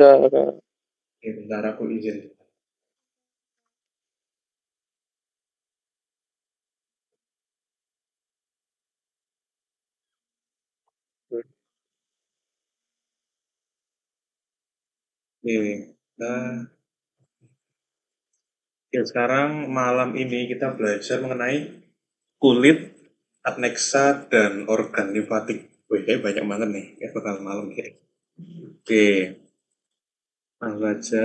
Oke, bentar aku izin. Oke, nah, ya sekarang malam ini kita belajar mengenai kulit, adnexa, dan organ limfatik. Wih, kayak banyak banget nih, ya bakal malam kayak. Oke, langsung aja.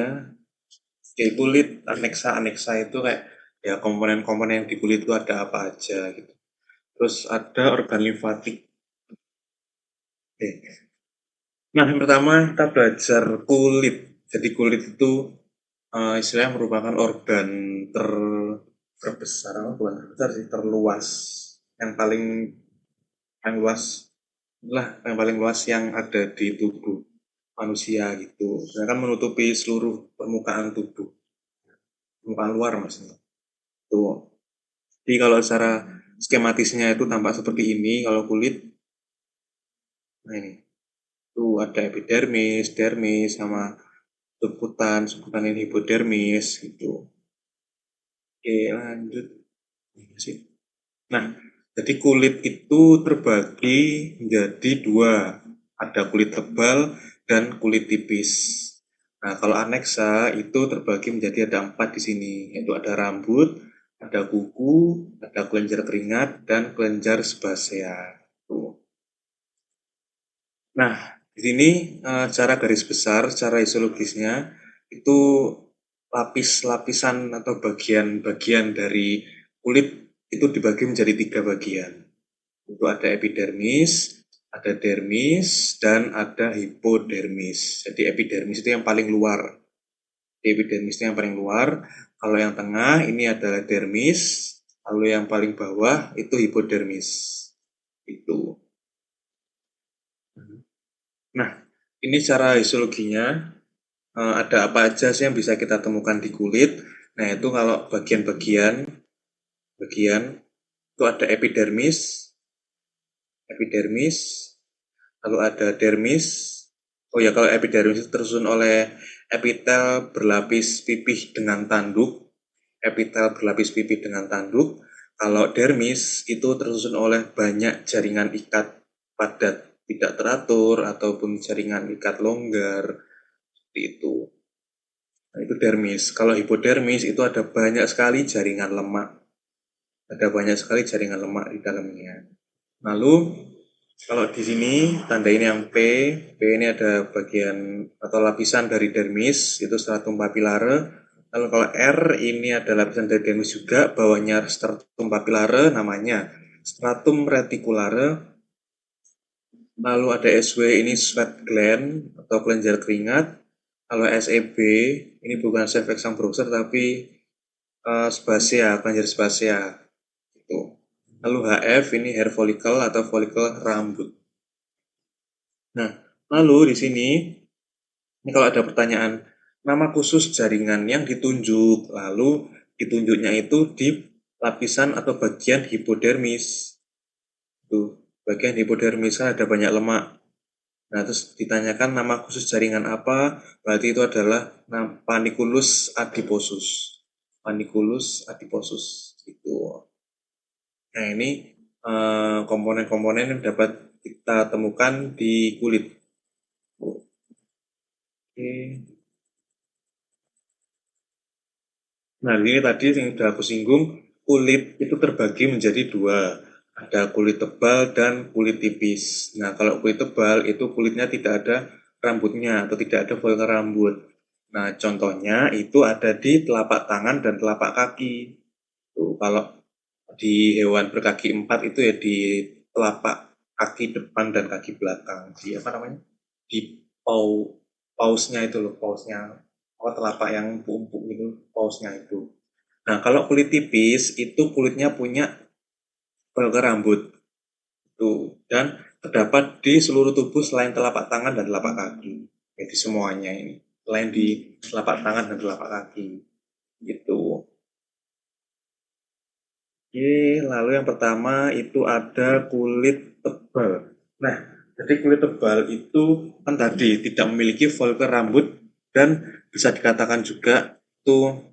Oke, kulit, aneksa itu kayak ya komponen-komponen yang di kulit itu ada apa aja gitu. Terus ada organ limfatik. Oke. Nah, yang pertama kita belajar kulit. Jadi kulit itu istilahnya merupakan organ terbesar, bukan terbesar sih, terluas, yang paling luas lah, yang paling luas yang ada di tubuh manusia gitu. Saya kan menutupi seluruh permukaan tubuh, permukaan luar maksudnya. Tuh. Jadi kalau secara skematisnya itu tampak seperti ini kalau kulit. Nah ini, tuh ada epidermis, dermis, sama subkutan ini hipodermis gitu. Oke, lanjut. Sip. Nah, jadi kulit itu terbagi menjadi dua. Ada kulit tebal dan kulit tipis. Nah, kalau aneksa itu terbagi menjadi ada 4 di sini, yaitu ada rambut, ada kuku, ada kelenjar keringat, dan kelenjar sebasea. Tuh. Nah, di sini cara garis besar, cara histologisnya itu lapis-lapisan atau bagian-bagian dari kulit itu dibagi menjadi 3 bagian. Itu ada epidermis, ada dermis, dan ada hipodermis. Jadi epidermis itu yang paling luar. Epidermis itu yang paling luar. Kalau yang tengah ini adalah dermis, lalu yang paling bawah itu hipodermis. Itu. Nah, ini cara histologinya. Ada apa aja sih yang bisa kita temukan di kulit? Nah, itu kalau bagian itu ada epidermis, lalu ada dermis. Oh ya, kalau epidermis itu tersusun oleh epitel berlapis pipih dengan tanduk, epitel berlapis pipih dengan tanduk. Kalau dermis itu tersusun oleh banyak jaringan ikat padat tidak teratur ataupun jaringan ikat longgar, seperti itu. Nah, itu dermis. Kalau hipodermis itu ada banyak sekali jaringan lemak. Ada banyak sekali jaringan lemak di dalamnya. Lalu kalau di sini tanda ini yang P ini ada bagian atau lapisan dari dermis, itu stratum papillare. Lalu kalau R ini ada lapisan dari dermis juga, bawahnya stratum papillare, namanya stratum reticulare. Lalu ada SW ini sweat gland atau kelenjar keringat. Kalau SEB ini bukan self exam browser tapi spasial, kelenjar spasial itu. Lalu HF ini hair follicle atau follicle rambut. Nah, lalu di sini ini kalau ada pertanyaan nama khusus jaringan yang ditunjuk, lalu ditunjuknya itu di lapisan atau bagian hipodermis. Tuh, bagian hipodermis kan ada banyak lemak. Nah, terus ditanyakan nama khusus jaringan apa, berarti itu adalah panniculus adiposus. Panniculus adiposus itu. Nah, ini komponen-komponen yang dapat kita temukan di kulit. Oke. Nah, ini tadi yang sudah aku singgung, kulit itu terbagi menjadi dua. Ada kulit tebal dan kulit tipis. Nah, kalau kulit tebal itu kulitnya tidak ada rambutnya atau tidak ada follicle rambut. Nah, contohnya itu ada di telapak tangan dan telapak kaki. Tuh, kalau di hewan berkaki 4 itu ya di telapak kaki depan dan kaki belakang. Di apa namanya? Di pausnya itu loh, pausnya. Oh, telapak yang empuk-empuk itu, pausnya itu. Nah, kalau kulit tipis itu kulitnya punya follicle rambut. Tuh, dan terdapat di seluruh tubuh selain telapak tangan dan telapak kaki. Jadi semuanya ini, selain di telapak tangan dan telapak kaki. Gitu. Oke, lalu yang pertama itu ada kulit tebal. Nah, jadi kulit tebal itu kan tadi tidak memiliki follicle rambut Dan bisa dikatakan juga itu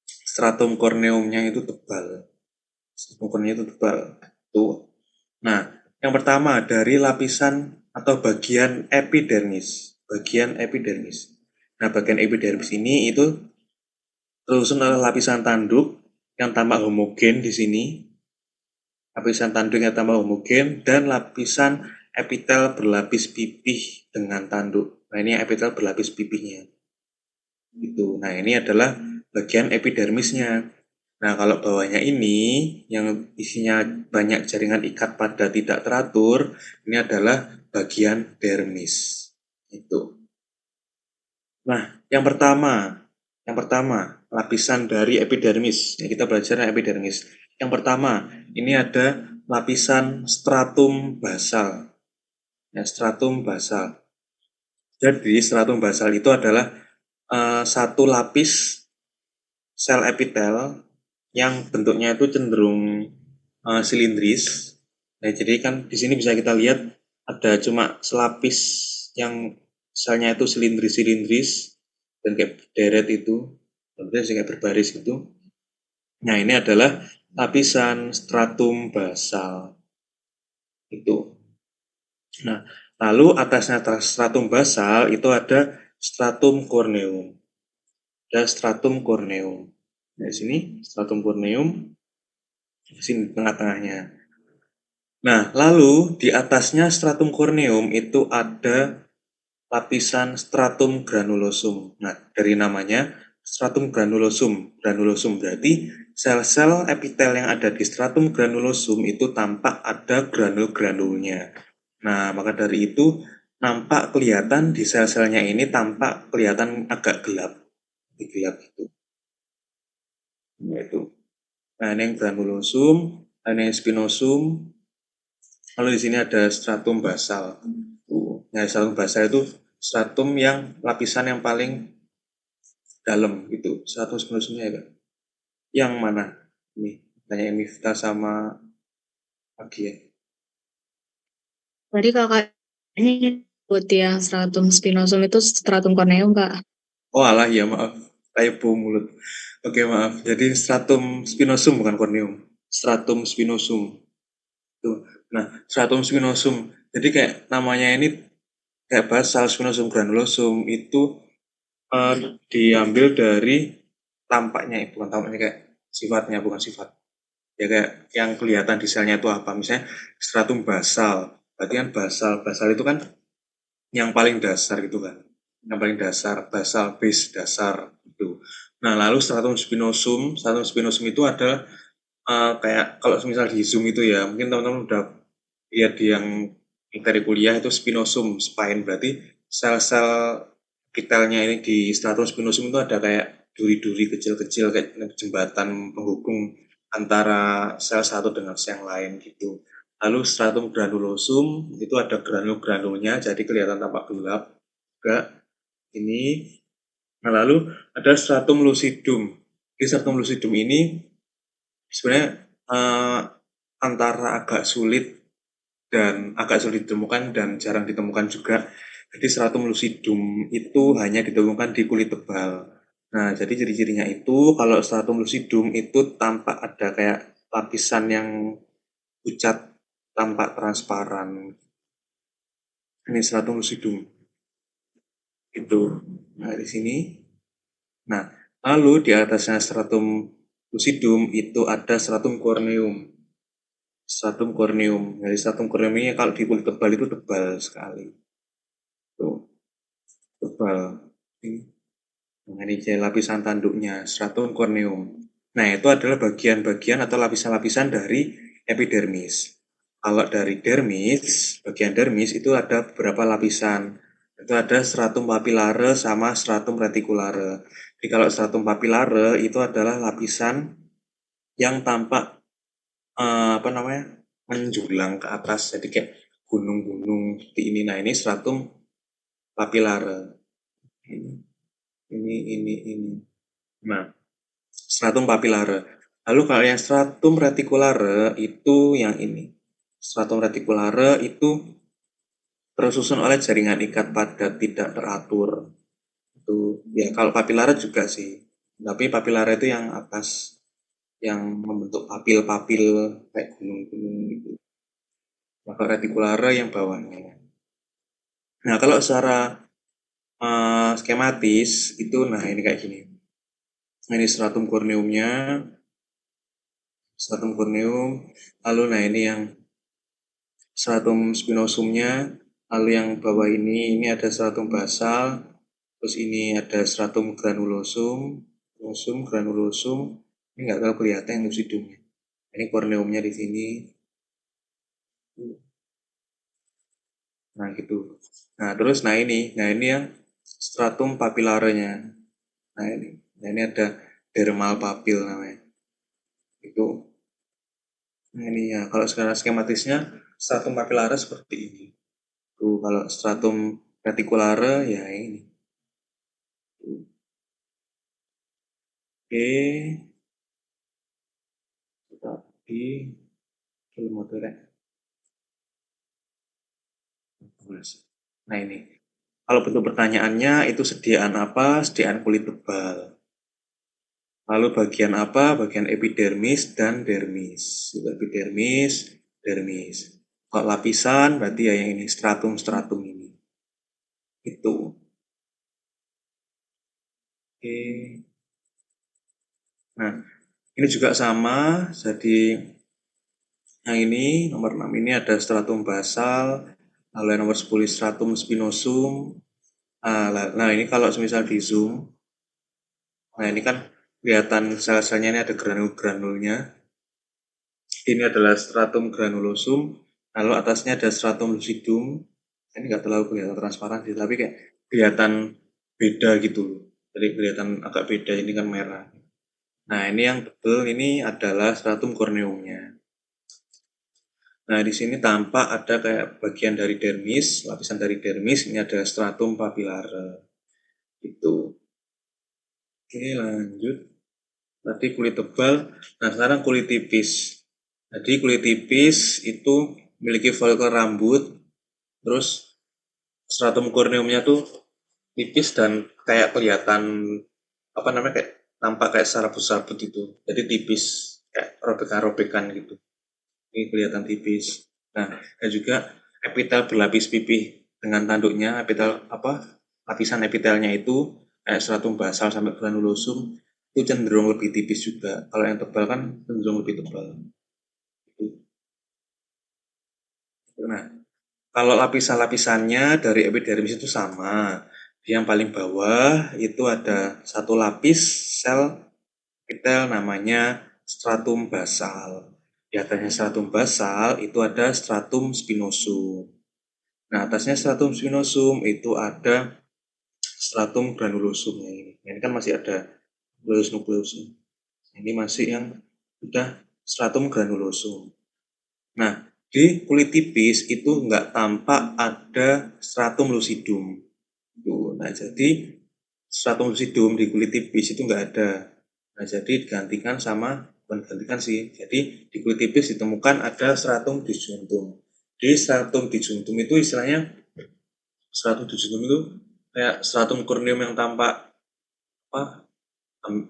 stratum corneumnya itu tebal. Stratum corneumnya itu tebal. Tuh. Nah, yang pertama dari lapisan atau bagian epidermis. Bagian epidermis. Nah, bagian epidermis ini itu tersusun oleh lapisan tanduk yang tampak homogen di sini. Lapisan tanduk yang tampak homogen dan lapisan epitel berlapis pipih dengan tanduk. Nah, ini epitel berlapis pipihnya. Itu. Nah, ini adalah bagian epidermisnya. Nah, kalau bawahnya ini yang isinya banyak jaringan ikat pada tidak teratur, ini adalah bagian dermis. Itu. Nah, yang pertama, lapisan dari epidermis. Ya, kita belajar epidermis. Yang pertama, ini ada lapisan stratum basal. Ya, stratum basal. Jadi, stratum basal itu adalah satu lapis sel epitel yang bentuknya itu cenderung silindris. Nah, jadi kan di sini bisa kita lihat ada cuma selapis yang selnya itu silindris dan kayak deret itu, kemudian kayak berbaris itu. Nah, ini adalah lapisan stratum basal itu. Nah, lalu atasnya stratum basal itu ada stratum corneum. Ada stratum corneum. Nah, di sini stratum corneum, di sini tengah-tengahnya. Nah, lalu di atasnya stratum corneum itu ada lapisan stratum granulosum. Nah, dari namanya stratum granulosum. Granulosum berarti sel-sel epitel yang ada di stratum granulosum itu tampak ada granul-granulnya. Nah, maka dari itu nampak kelihatan di sel-selnya ini tampak kelihatan agak gelap. Gelap itu. Nah, itu. Nah, ini yang granulosum, ini yang spinosum. Lalu di sini ada stratum basal. Nah, stratum basal itu stratum yang lapisan yang paling dalam gitu. Stratum spinosumnya ya, Kak. Yang mana? Ini tanya Miftah sama Agi ya. Tadi kakak ini buat yang stratum spinosum itu stratum corneum, Kak. Oh alah ya maaf. Typo mulut. Oke maaf. Jadi stratum spinosum bukan corneum. Stratum spinosum. Tuh. Nah, stratum spinosum. Jadi kayak namanya ini kayak basal spinosum granulosum itu diambil dari tampaknya, bukan tampaknya, kayak sifatnya, bukan sifat. Ya kayak yang kelihatan di selnya itu apa. Misalnya stratum basal. Berarti kan basal itu kan yang paling dasar gitu kan. Yang paling dasar, basal base dasar itu. Nah, lalu stratum spinosum itu ada kayak kalau misal di Zoom itu ya, mungkin teman-teman udah lihat di yang dari kuliah itu spinosum spine, berarti sel-sel epitelnya ini di stratum spinosum itu ada kayak duri-duri kecil-kecil kayak jembatan penghubung antara sel satu dengan sel yang lain gitu. Lalu stratum granulosum itu ada granul-granulnya jadi kelihatan tampak gelap juga ini. Nah, lalu ada stratum lucidum. Di stratum lucidum ini sebenarnya antara agak sulit ditemukan dan jarang ditemukan juga. Jadi stratum lucidum itu hanya ditemukan di kulit tebal. Nah, jadi ciri-cirinya itu kalau stratum lucidum itu tampak ada kayak lapisan yang pucat, tampak transparan. Ini stratum lucidum. Itu. Nah, di sini. Nah, lalu di atasnya stratum lucidum itu ada stratum corneum. Stratum corneum. Jadi stratum corneum ini kalau di kulit tebal itu tebal sekali. Tuh, tebal. Ini lapisan tanduknya, stratum corneum. Nah, itu adalah bagian-bagian atau lapisan-lapisan dari epidermis. Kalau dari dermis, bagian dermis itu ada beberapa lapisan. Itu ada stratum papillare sama stratum reticulare. Jadi kalau stratum papillare itu adalah lapisan yang tampak menjulang ke atas, jadi kayak gunung-gunung seperti ini. Nah, ini stratum papillare. Ini. Nah, stratum papillare. Lalu kalau yang stratum reticulare itu yang ini. Stratum reticulare itu tersusun oleh jaringan ikat padat tidak teratur. Itu ya kalau papilara juga sih. Tapi papilara itu yang atas, yang membentuk papil-papil kayak gunung-gunung gitu. Maka retikulara yang bawahnya. Nah, kalau secara skematis itu, nah ini kayak gini. Nah, ini stratum corneum, lalu nah ini yang stratum spinosumnya, lalu yang bawah ini ada stratum basal, terus ini ada stratum granulosum, ini nggak terlalu kelihatan yang lucidumnya. Ini corneumnya di sini. Nah gitu. Nah terus nah ini yang stratum papilaranya. Nah ini ada dermal papil namanya. Itu. Nah ini ya kalau sekarang skematisnya stratum papilara seperti ini. Tuh kalau stratum reticulara ya ini. Oke, tadi motor. Nah ini, kalau bentuk pertanyaannya itu sediaan apa? Sediaan kulit tebal. Lalu bagian apa? Bagian epidermis dan dermis. Epidermis, dermis. Kalau lapisan berarti ya yang ini, stratum-stratum ini. Itu. Oke. Nah, ini juga sama. Jadi yang ini nomor 6 ini ada stratum basal, lalu nomor 10 stratum spinosum. Nah ini kalau misal di zoom, nah ini kan kelihatan sel-selnya ini ada granul-granulnya. Ini adalah stratum granulosum, lalu atasnya ada stratum lucidum. Ini nggak terlalu kelihatan transparan sih, tapi kayak kelihatan beda gitu. Jadi kelihatan agak beda, ini kan merah. Nah ini yang tebal ini adalah stratum corneumnya. Nah di sini tampak ada kayak bagian dari dermis, lapisan dari dermis, ini ada stratum papilare. Itu. Oke lanjut. Tadi kulit tebal, nah sekarang kulit tipis. Jadi kulit tipis itu memiliki folikel rambut, terus stratum corneumnya tuh tipis dan kayak kelihatan apa namanya kayak tampak kayak serabut-serabut gitu. Jadi tipis kayak robekan-robekan gitu. Ini kelihatan tipis. Nah, dan juga epitel berlapis pipih dengan tanduknya, epitel apa? Lapisan epitelnya itu kayak stratum basal sampai granulosum itu cenderung lebih tipis juga. Kalau yang tebal kan cenderung lebih tebal. Nah, kalau lapisan-lapisannya dari epidermis itu sama. Yang paling bawah itu ada satu lapis sel epitel namanya stratum basal. Di atasnya stratum basal itu ada stratum spinosum. Nah, atasnya stratum spinosum itu ada stratum granulosum ini. Ini kan masih ada nukleus. Ini masih yang udah stratum granulosum. Nah, di kulit tipis itu nggak tampak ada stratum lucidum. Nah, jadi stratum lucidum di kulit tipis itu nggak ada. Nah, jadi digantikan sama, bukan digantikan sih. Jadi di kulit tipis ditemukan ada stratum disjuntum. Di stratum disjuntum itu istilahnya, stratum disjuntum itu kayak stratum corneum yang tampak apa?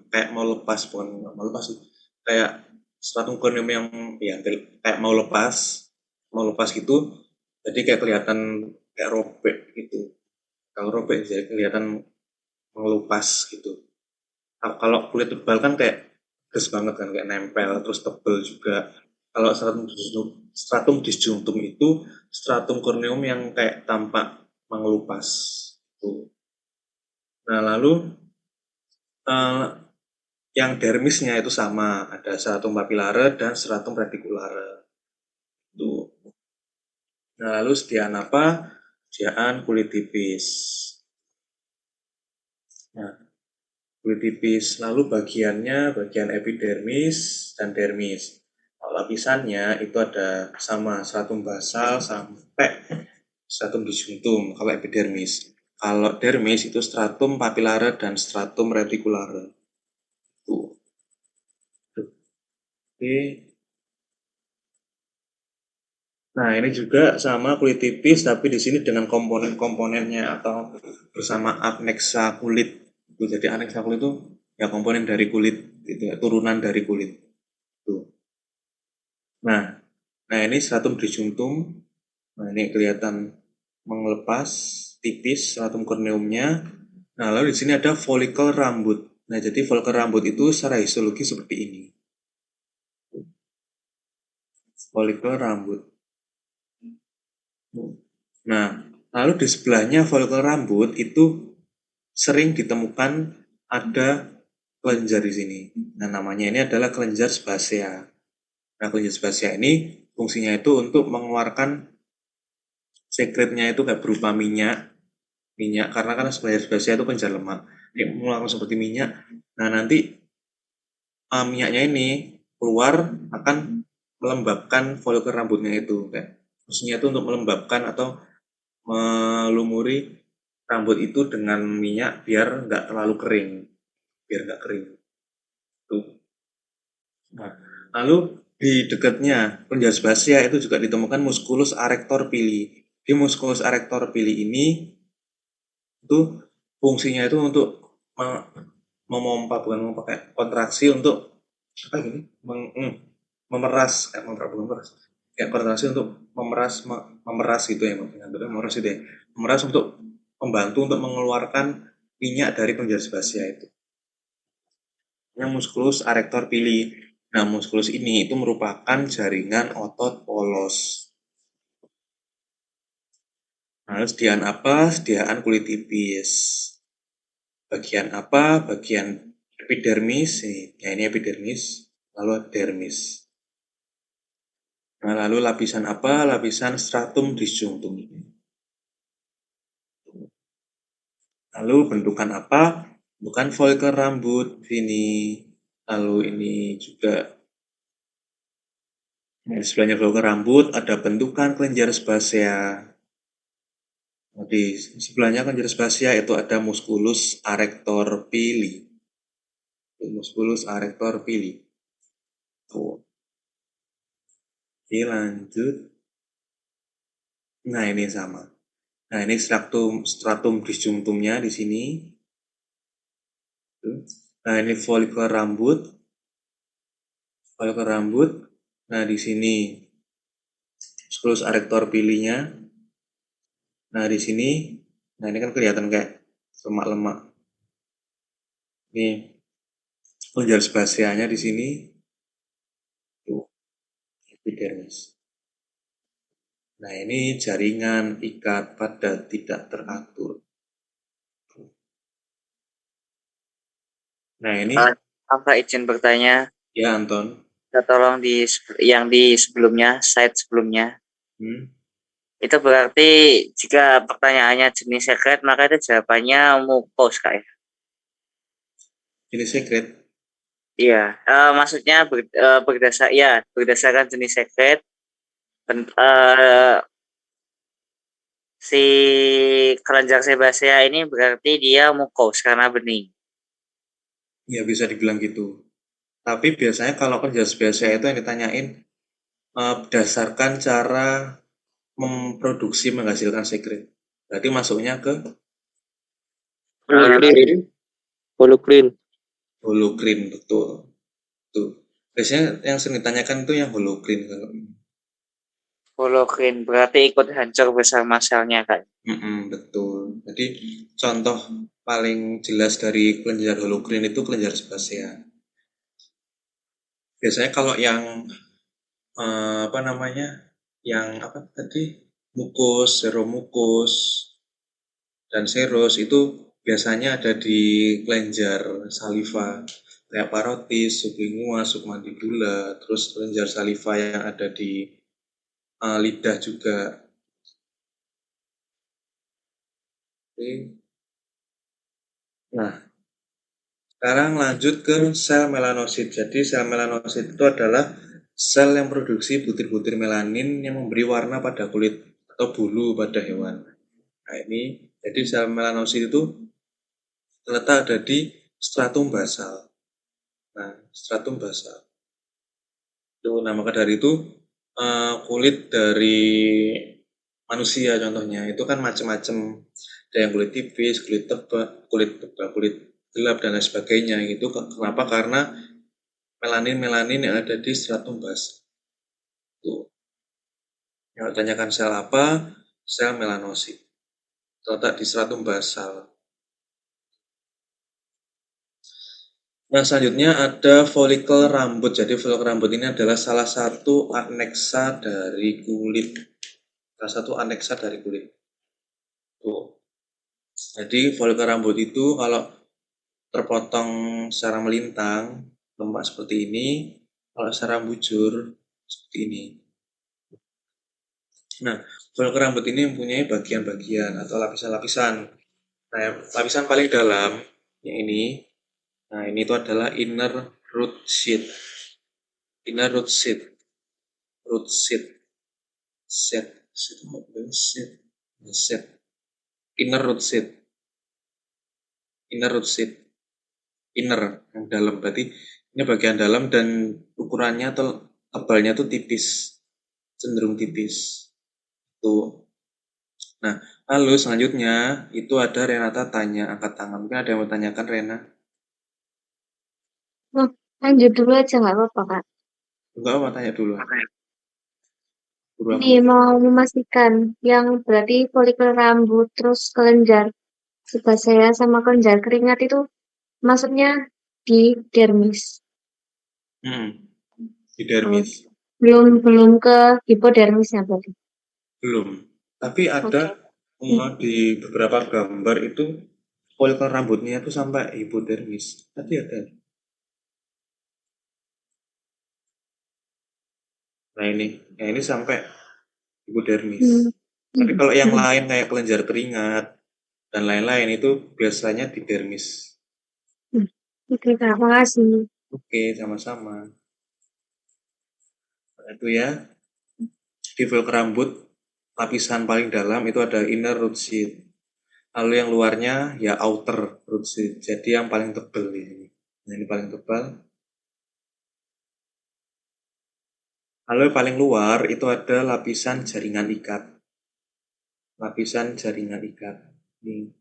Kayak mau lepas, bukan mau lepas sih. Kayak stratum corneum yang ya kayak mau lepas gitu. Jadi kayak kelihatan kayak robek gitu. Kalau robek jadi kelihatan mengelupas gitu. Kalau kulit tebal kan kayak ges banget kan, kayak nempel terus tebel juga. Kalau stratum disjuntum itu stratum corneum yang kayak tampak mengelupas tuh. Nah lalu eh, yang dermisnya itu sama, ada stratum papilare dan stratum reticulare tuh. Nah lalu sediaan apa? Sediaan kulit tipis. Nah, kulit tipis. Lalu bagiannya, bagian epidermis dan dermis. Lapisannya itu ada sama stratum basal sampai stratum disjuntum kalau epidermis. Kalau dermis itu stratum papilare dan stratum reticulare. Tuh. Oke. Nah, ini juga sama kulit tipis, tapi di sini dengan komponen-komponennya atau bersama aneksa kulit. Jadi aneksa kulit itu ya komponen dari kulit, gitu ya, turunan dari kulit. Tuh. Nah, ini stratum disjuntum. Nah, ini kelihatan mengelepas tipis stratum corneumnya. Nah, lalu di sini ada folikel rambut. Nah, jadi folikel rambut itu secara histologi seperti ini. Folikel rambut. Nah, lalu di sebelahnya folikel rambut itu sering ditemukan ada kelenjar di sini. Nah, namanya ini adalah kelenjar sebasea. Nah, kelenjar sebasea ini fungsinya itu untuk mengeluarkan sekretnya itu kayak berupa minyak karena kan kelenjar sebasea itu kelenjar lemak. Dia mengeluarkan seperti minyak. Nah, nanti minyaknya ini keluar akan melembabkan folikel rambutnya itu. Kayak fungsinya itu untuk melembabkan atau melumuri rambut itu dengan minyak biar nggak terlalu kering, tuh. Nah, lalu di dekatnya kelenjar sebasea itu juga ditemukan musculus arrector pili. Di musculus arrector pili ini itu fungsinya itu untuk memompa, bukan memompa, kayak kontraksi untuk apa gini, memeras, kayak kontraksi untuk memeras gitu ya, memeras itu ya, memeras untuk membantu untuk mengeluarkan minyak dari kelenjar sebasea itu. Yang musculus arrector pili. Nah, musculus ini itu merupakan jaringan otot polos. Nah, sediaan apa? Sediaan kulit tipis. Bagian apa? Bagian epidermis. Nah, ini epidermis. Lalu dermis. Nah, lalu lapisan apa? Lapisan stratum disjunctum. Lalu bentukan apa? Bukan folikel rambut ini. Lalu ini juga di sebelahnya folikel rambut ada bentukan kelenjar sebasea. Di sebelahnya kelenjar sebasea itu ada musculus arrector pili. Musculus arrector pili. Tuh. Oke, lanjut. Nah, ini sama. Nah, ini stratum disjunctumnya di sini. Nah, ini folikel rambut. Folikel rambut. Nah, di sini musculus arrector pilinya. Nah, di sini, nah ini kan kelihatan kayak lemak-lemak. Ini kelenjar sebaseanya di sini. Tuh, epidermis. Nah, ini jaringan ikat pada tidak teratur. Nah, ini Apa izin bertanya? ya, Anton. Tolong yang di sebelumnya, slide sebelumnya. Itu berarti jika pertanyaannya jenis sekret, maka itu jawabannya mukos, Kak ya? Jenis sekret. Iya, maksudnya berdasarkan jenis sekret, si kelenjar sebasea ini berarti dia mukos karena bening. Ya, bisa dibilang gitu. Tapi biasanya kalau kelenjar sebasea itu yang ditanyain berdasarkan cara memproduksi menghasilkan sekret. Berarti masuknya ke holocrin, betul. Tuh. Biasanya yang sering ditanyakan itu yang holocrin kalau Holokrin berarti ikut hancur bersama selnya, Kak. betul. Jadi contoh paling jelas dari kelenjar holocrin itu kelenjar sebasea. Biasanya kalau yang apa namanya, yang apa tadi, mukus, seromukus, dan seros itu biasanya ada di kelenjar saliva, kayak parotis, sublingual, submandibula, terus kelenjar saliva yang ada di lidah juga. Oke. Nah, sekarang lanjut ke sel melanosit. Jadi sel melanosit itu adalah sel yang produksi butir-butir melanin yang memberi warna pada kulit atau bulu pada hewan. Nah, ini jadi sel melanosit itu terletak ada di stratum basal. Nah, stratum basal. Itu, nah maka dari itu kulit dari manusia contohnya itu kan macam-macam, ada yang kulit tipis, kulit tebal, kulit gelap dan lain sebagainya gitu. Kenapa? Karena melanin yang ada di stratum basal. Tuh. Yang tanyakan sel apa? Sel melanosit. Terletak di stratum basal. Nah, selanjutnya ada folikel rambut. Jadi folikel rambut ini adalah salah satu aneksa dari kulit. Tuh. Jadi folikel rambut itu kalau terpotong secara melintang, lemak seperti ini, kalau secara bujur seperti ini. Nah, folikel rambut ini mempunyai bagian-bagian atau lapisan-lapisan. Nah, lapisan paling dalam yang ini, nah ini itu adalah inner root sheath. Inner root sheath. Inner root sheath. Inner yang dalam, berarti ini bagian dalam dan ukurannya atau tebalnya tuh tipis, cenderung tipis. Tuh. Nah, lalu selanjutnya itu ada Renata tanya, angkat tangan. Mungkin ada yang mau tanyakan, Rena? Lanjut dulu aja nggak apa-apa Kak. Enggak, mau tanya dulu. Ini mau memastikan yang berarti folikel rambut terus kelenjar sebasea sama kelenjar keringat itu maksudnya di dermis. Di dermis. Belum ke hipodermisnya berarti. Belum. Tapi ada di beberapa gambar itu folikel rambutnya itu sampai hipodermis. Tadi ada. Nah ini sampai hipodermis. Tapi kalau yang lain kayak kelenjar keringat dan lain-lain itu biasanya di dermis. Oke Kak, makasih. Oke, sama-sama. Nah, itu ya. Di folikel rambut lapisan paling dalam itu ada inner root sheath. Lalu yang luarnya ya outer root sheath. Jadi yang paling tebal ini. Nah, ini paling tebal. Lalu yang paling luar itu ada lapisan jaringan ikat. Ini.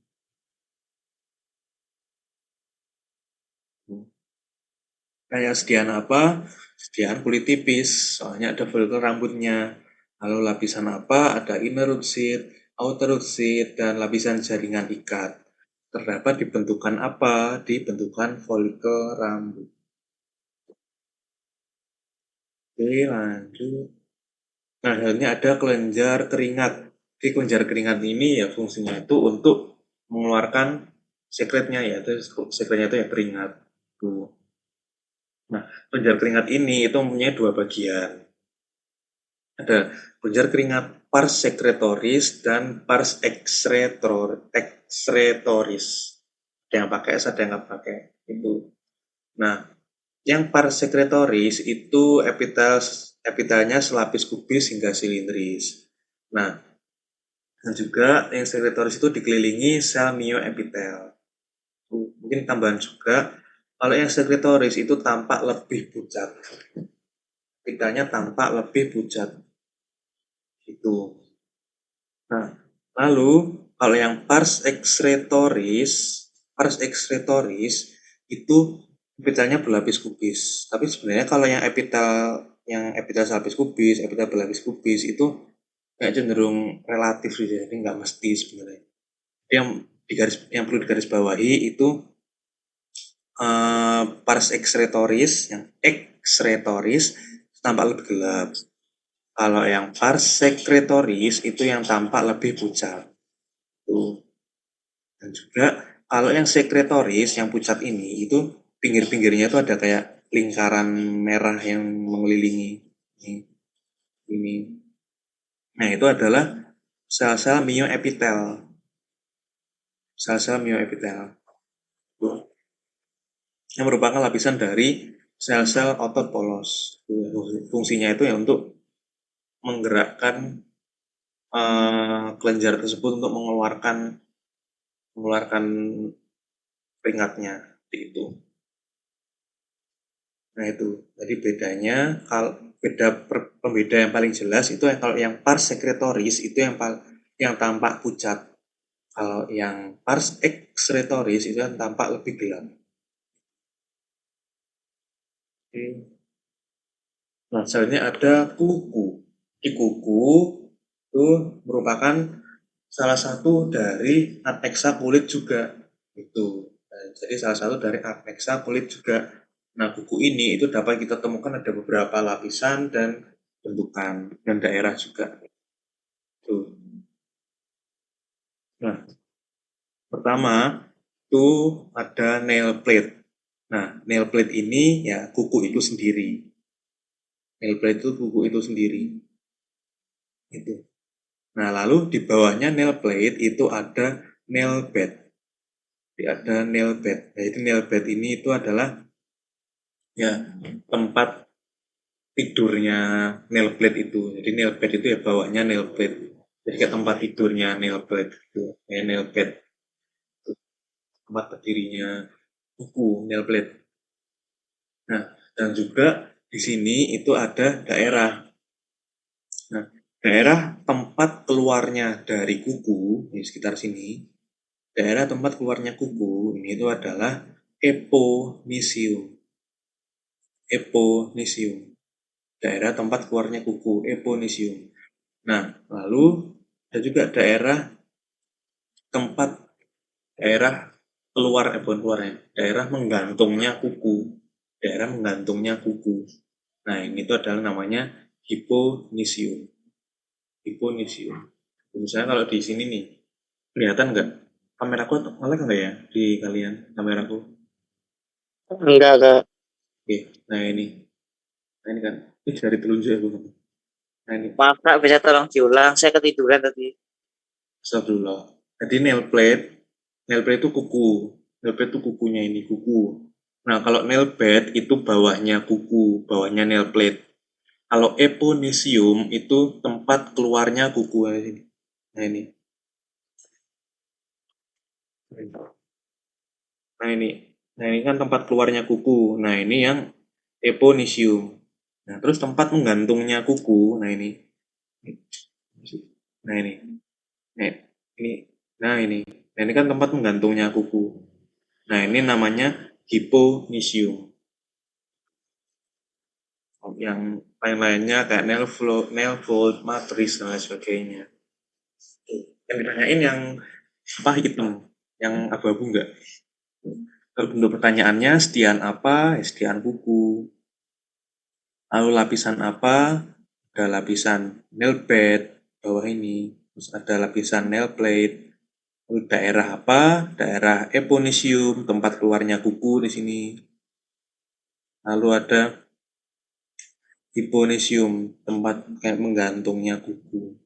Kayak sediaan apa? Sediaan kulit tipis, soalnya ada folikel rambutnya. Lalu lapisan apa? Ada inner root sheath, outer root sheath, dan lapisan jaringan ikat. Terdapat di bentukan apa? Di bentukan folikel rambut. Oke, lanjut. Nah, ini ada kelenjar keringat. Jadi kelenjar keringat ini ya fungsinya itu untuk mengeluarkan sekretnya ya, itu sekretnya itu ya keringat. Tuh. Nah, kelenjar keringat ini itu mempunyai dua bagian. Ada kelenjar keringat pars secretoris dan pars excretoris. Ada yang pakai, ada yang nggak pakai. Itu. Nah, yang pars secretoris itu epitelnya selapis kubis hingga silindris. Nah, dan juga yang secretoris itu dikelilingi sel mioepitel. Mungkin tambahan juga, kalau yang secretoris itu tampak lebih pucat. Epitelnya tampak lebih pucat. Itu. Nah, lalu kalau yang pars excretoris itu epitelnya berlapis kubis. Tapi sebenarnya kalau yang epitel selapis kubis, epitel berlapis kubis itu kayak cenderung relatif sih, jadi nggak mesti sebenarnya. Yang perlu digarisbawahi itu pars excretoris, yang excretoris tampak lebih gelap. Kalau yang pars secretoris itu yang tampak lebih pucat. Dan juga kalau yang secretoris, yang pucat ini itu pinggir-pinggirnya itu ada kayak lingkaran merah yang mengelilingi ini. Nah, itu adalah sel-sel mioepitel. Sel-sel mioepitel. Yang merupakan lapisan dari sel-sel otot polos. Fungsinya itu ya untuk menggerakkan kelenjar tersebut untuk mengeluarkan keringatnya itu. Nah itu, jadi bedanya kalau pembeda yang paling jelas itu kalau yang pars secretoris itu yang tampak pucat. Kalau yang pars excretoris itu yang tampak lebih gelap. Oke. Nah, selanjutnya ada kuku. Di kuku itu merupakan salah satu dari adnexa kulit juga. Itu. Nah, jadi salah satu dari adnexa kulit juga. Nah, kuku ini itu dapat kita temukan ada beberapa lapisan dan bentukan dan daerah juga. Tuh. Nah, pertama itu ada nail plate. Nah, nail plate ini ya kuku itu sendiri. Nail plate itu kuku itu sendiri. Itu. Nah, lalu di bawahnya nail plate itu ada nail bed. Ada nail bed. Nah, itu nail bed ini itu adalah ya tempat tidurnya nail plate itu. Jadi nail bed itu ya bawahnya nail plate. Jadi kayak tempat tidurnya nail plate itu. Ya, nail bed. Tempat berdirinya kuku nail plate. Nah, dan juga di sini itu ada daerah. Nah, daerah tempat keluarnya dari kuku di sekitar sini, daerah tempat keluarnya kuku ini itu adalah eponisium. Eponisium. Daerah tempat keluarnya kuku, eponisium. Nah, lalu ada juga daerah tempat daerah daerah menggantungnya kuku. Daerah menggantungnya kuku. Nah, ini itu adalah namanya hiponisium. Hiponisium. Misalnya kalau di sini nih, kelihatan nggak? Kameraku nge-lag nggak ya di kalian? Kameraku? Enggak, Kak. Oke, nah ini. Nah ini kan, ini jari telunjuk ya, Nah ini, Maaf, Kak, bisa tolong diulang. Saya ketiduran tadi. astagfirullah. Jadi nail plate itu kuku. Nail plate itu kukunya ini, kuku. Nah, kalau nail bed itu bawahnya kuku, bawahnya nail plate. Kalau eponisium itu tempat keluarnya kuku. Nah ini. Nah ini. Nah ini kan tempat keluarnya kuku. Nah ini yang eponisium. Nah terus tempat menggantungnya kuku. Nah ini. Nah ini. Nah ini. Nah ini. Nah ini kan tempat menggantungnya kuku. Nah ini namanya hiponisium. Yang lain-lainnya kayak nail fold, matris dan lain sebagainya. Yang ditanyain yang apa hitam, yang abu-abu enggak? Kalau bentuk pertanyaannya setian apa? Ya, setian kuku. Lalu lapisan apa? Ada lapisan nail bed bawah ini. Terus ada lapisan nail plate. Lalu daerah apa? Daerah eponisium, tempat keluarnya kuku di sini. Lalu ada hiponisium, tempat kayak menggantungnya kuku.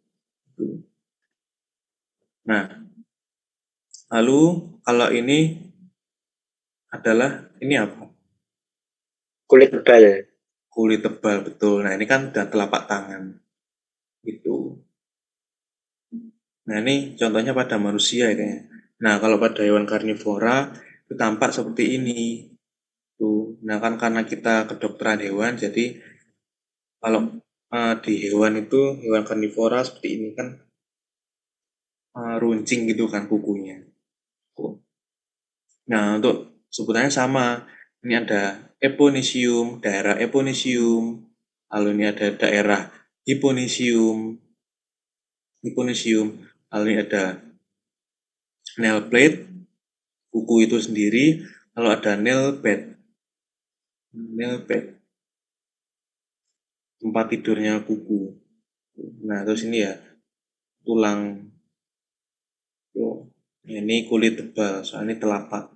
Nah, lalu kalau ini adalah ini apa? Kulit tebal. Kulit tebal, betul. Nah, ini kan udah telapak tangan. Gitu. Nah, ini contohnya pada manusia ya kayaknya. Nah, kalau pada hewan karnivora itu tampak seperti ini. Tuh. Nah, kan karena kita kedokteran hewan, jadi kalau di hewan itu, hewan karnivora seperti ini kan runcing gitu kan kukunya. Tuh. Nah, untuk sebutannya sama. Ini ada eponisium, daerah eponisium, lalu ini ada daerah hiponisium, lalu ini ada nail plate, kuku itu sendiri, lalu ada nail bed, tempat tidurnya kuku. Nah, terus ini ya tulang, ini kulit tebal, soalnya ini telapak.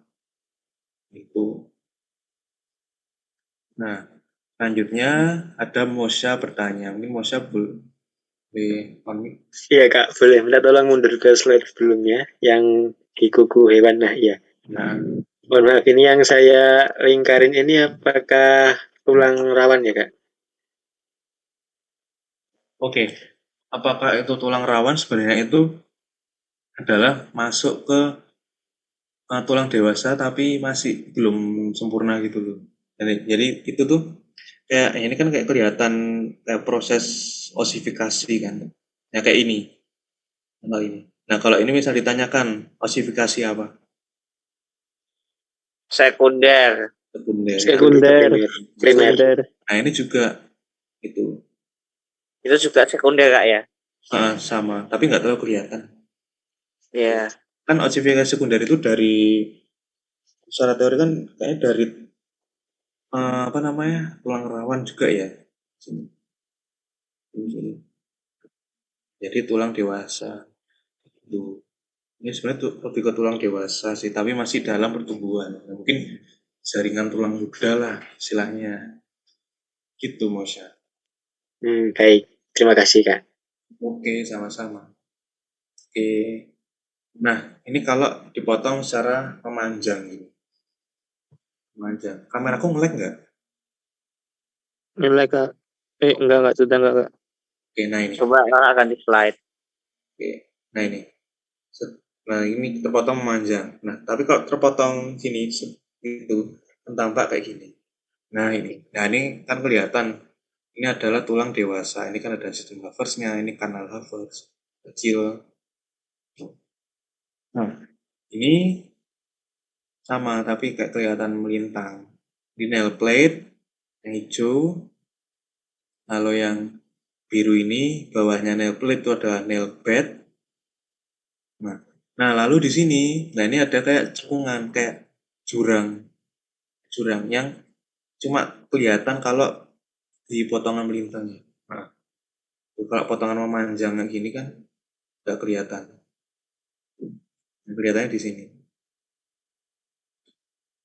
Itu. Nah, selanjutnya ada Mosya bertanya. Ini Mosya boleh pamit. Iya Kak, boleh minta tolong mundur ke slide sebelumnya yang di kuku hewan. Nah iya. Nah, Mohon maaf, ini yang saya lingkarin ini apakah tulang rawan ya Kak? oke. Apakah itu tulang rawan? Sebenarnya itu adalah masuk ke tulang dewasa tapi masih belum sempurna gitu loh. Jadi itu tuh kayak ini kan kayak kelihatan kayak proses osifikasi kan. Ya kayak ini. Kalau ini. Nah, kalau ini misal ditanyakan osifikasi apa? Sekunder. Sekunder. Sekunder, primer. Sekunder. Nah, ini juga itu Itu juga sekunder Kak ya? sama, tapi nggak terlalu kelihatan. Iya. Kan osifikasi sekunder itu dari secara teori kan kayaknya dari apa namanya tulang rawan juga ya. Jadi tulang dewasa itu. Ini sebenarnya lebih ke tulang dewasa sih, tapi masih dalam pertumbuhan. Nah, mungkin jaringan tulang muda lah istilahnya. Gitu, Mosya. Baik. Terima kasih, Kak. Oke, sama-sama. Oke. Nah, ini kalau dipotong secara memanjang gitu. Memanjang. Kameraku nge-lag nggak? Nilai Kak. Enggak, sudah enggak Kak. Oke, nah ini. Coba Kakak ganti slide. Oke, nah ini. Nah, ini terpotong memanjang. Nah, tapi kalau terpotong sini itu tampak kayak gini. Nah, ini. Nah, ini kan kelihatan ini adalah tulang dewasa. Ini kan ada sistem Haversnya, ini kanal Havers kecil. Nah, ini sama tapi kayak kelihatan melintang. Di nail plate yang hijau, lalu yang biru ini bawahnya nail plate itu adalah nail bed. Nah, lalu di sini, nah ini ada kayak cekungan, kayak jurang yang cuma kelihatan kalau di potongan melintangnya. Nah, kalau potongan memanjang kayak gini kan nggak kelihatan. Kelihatannya di sini.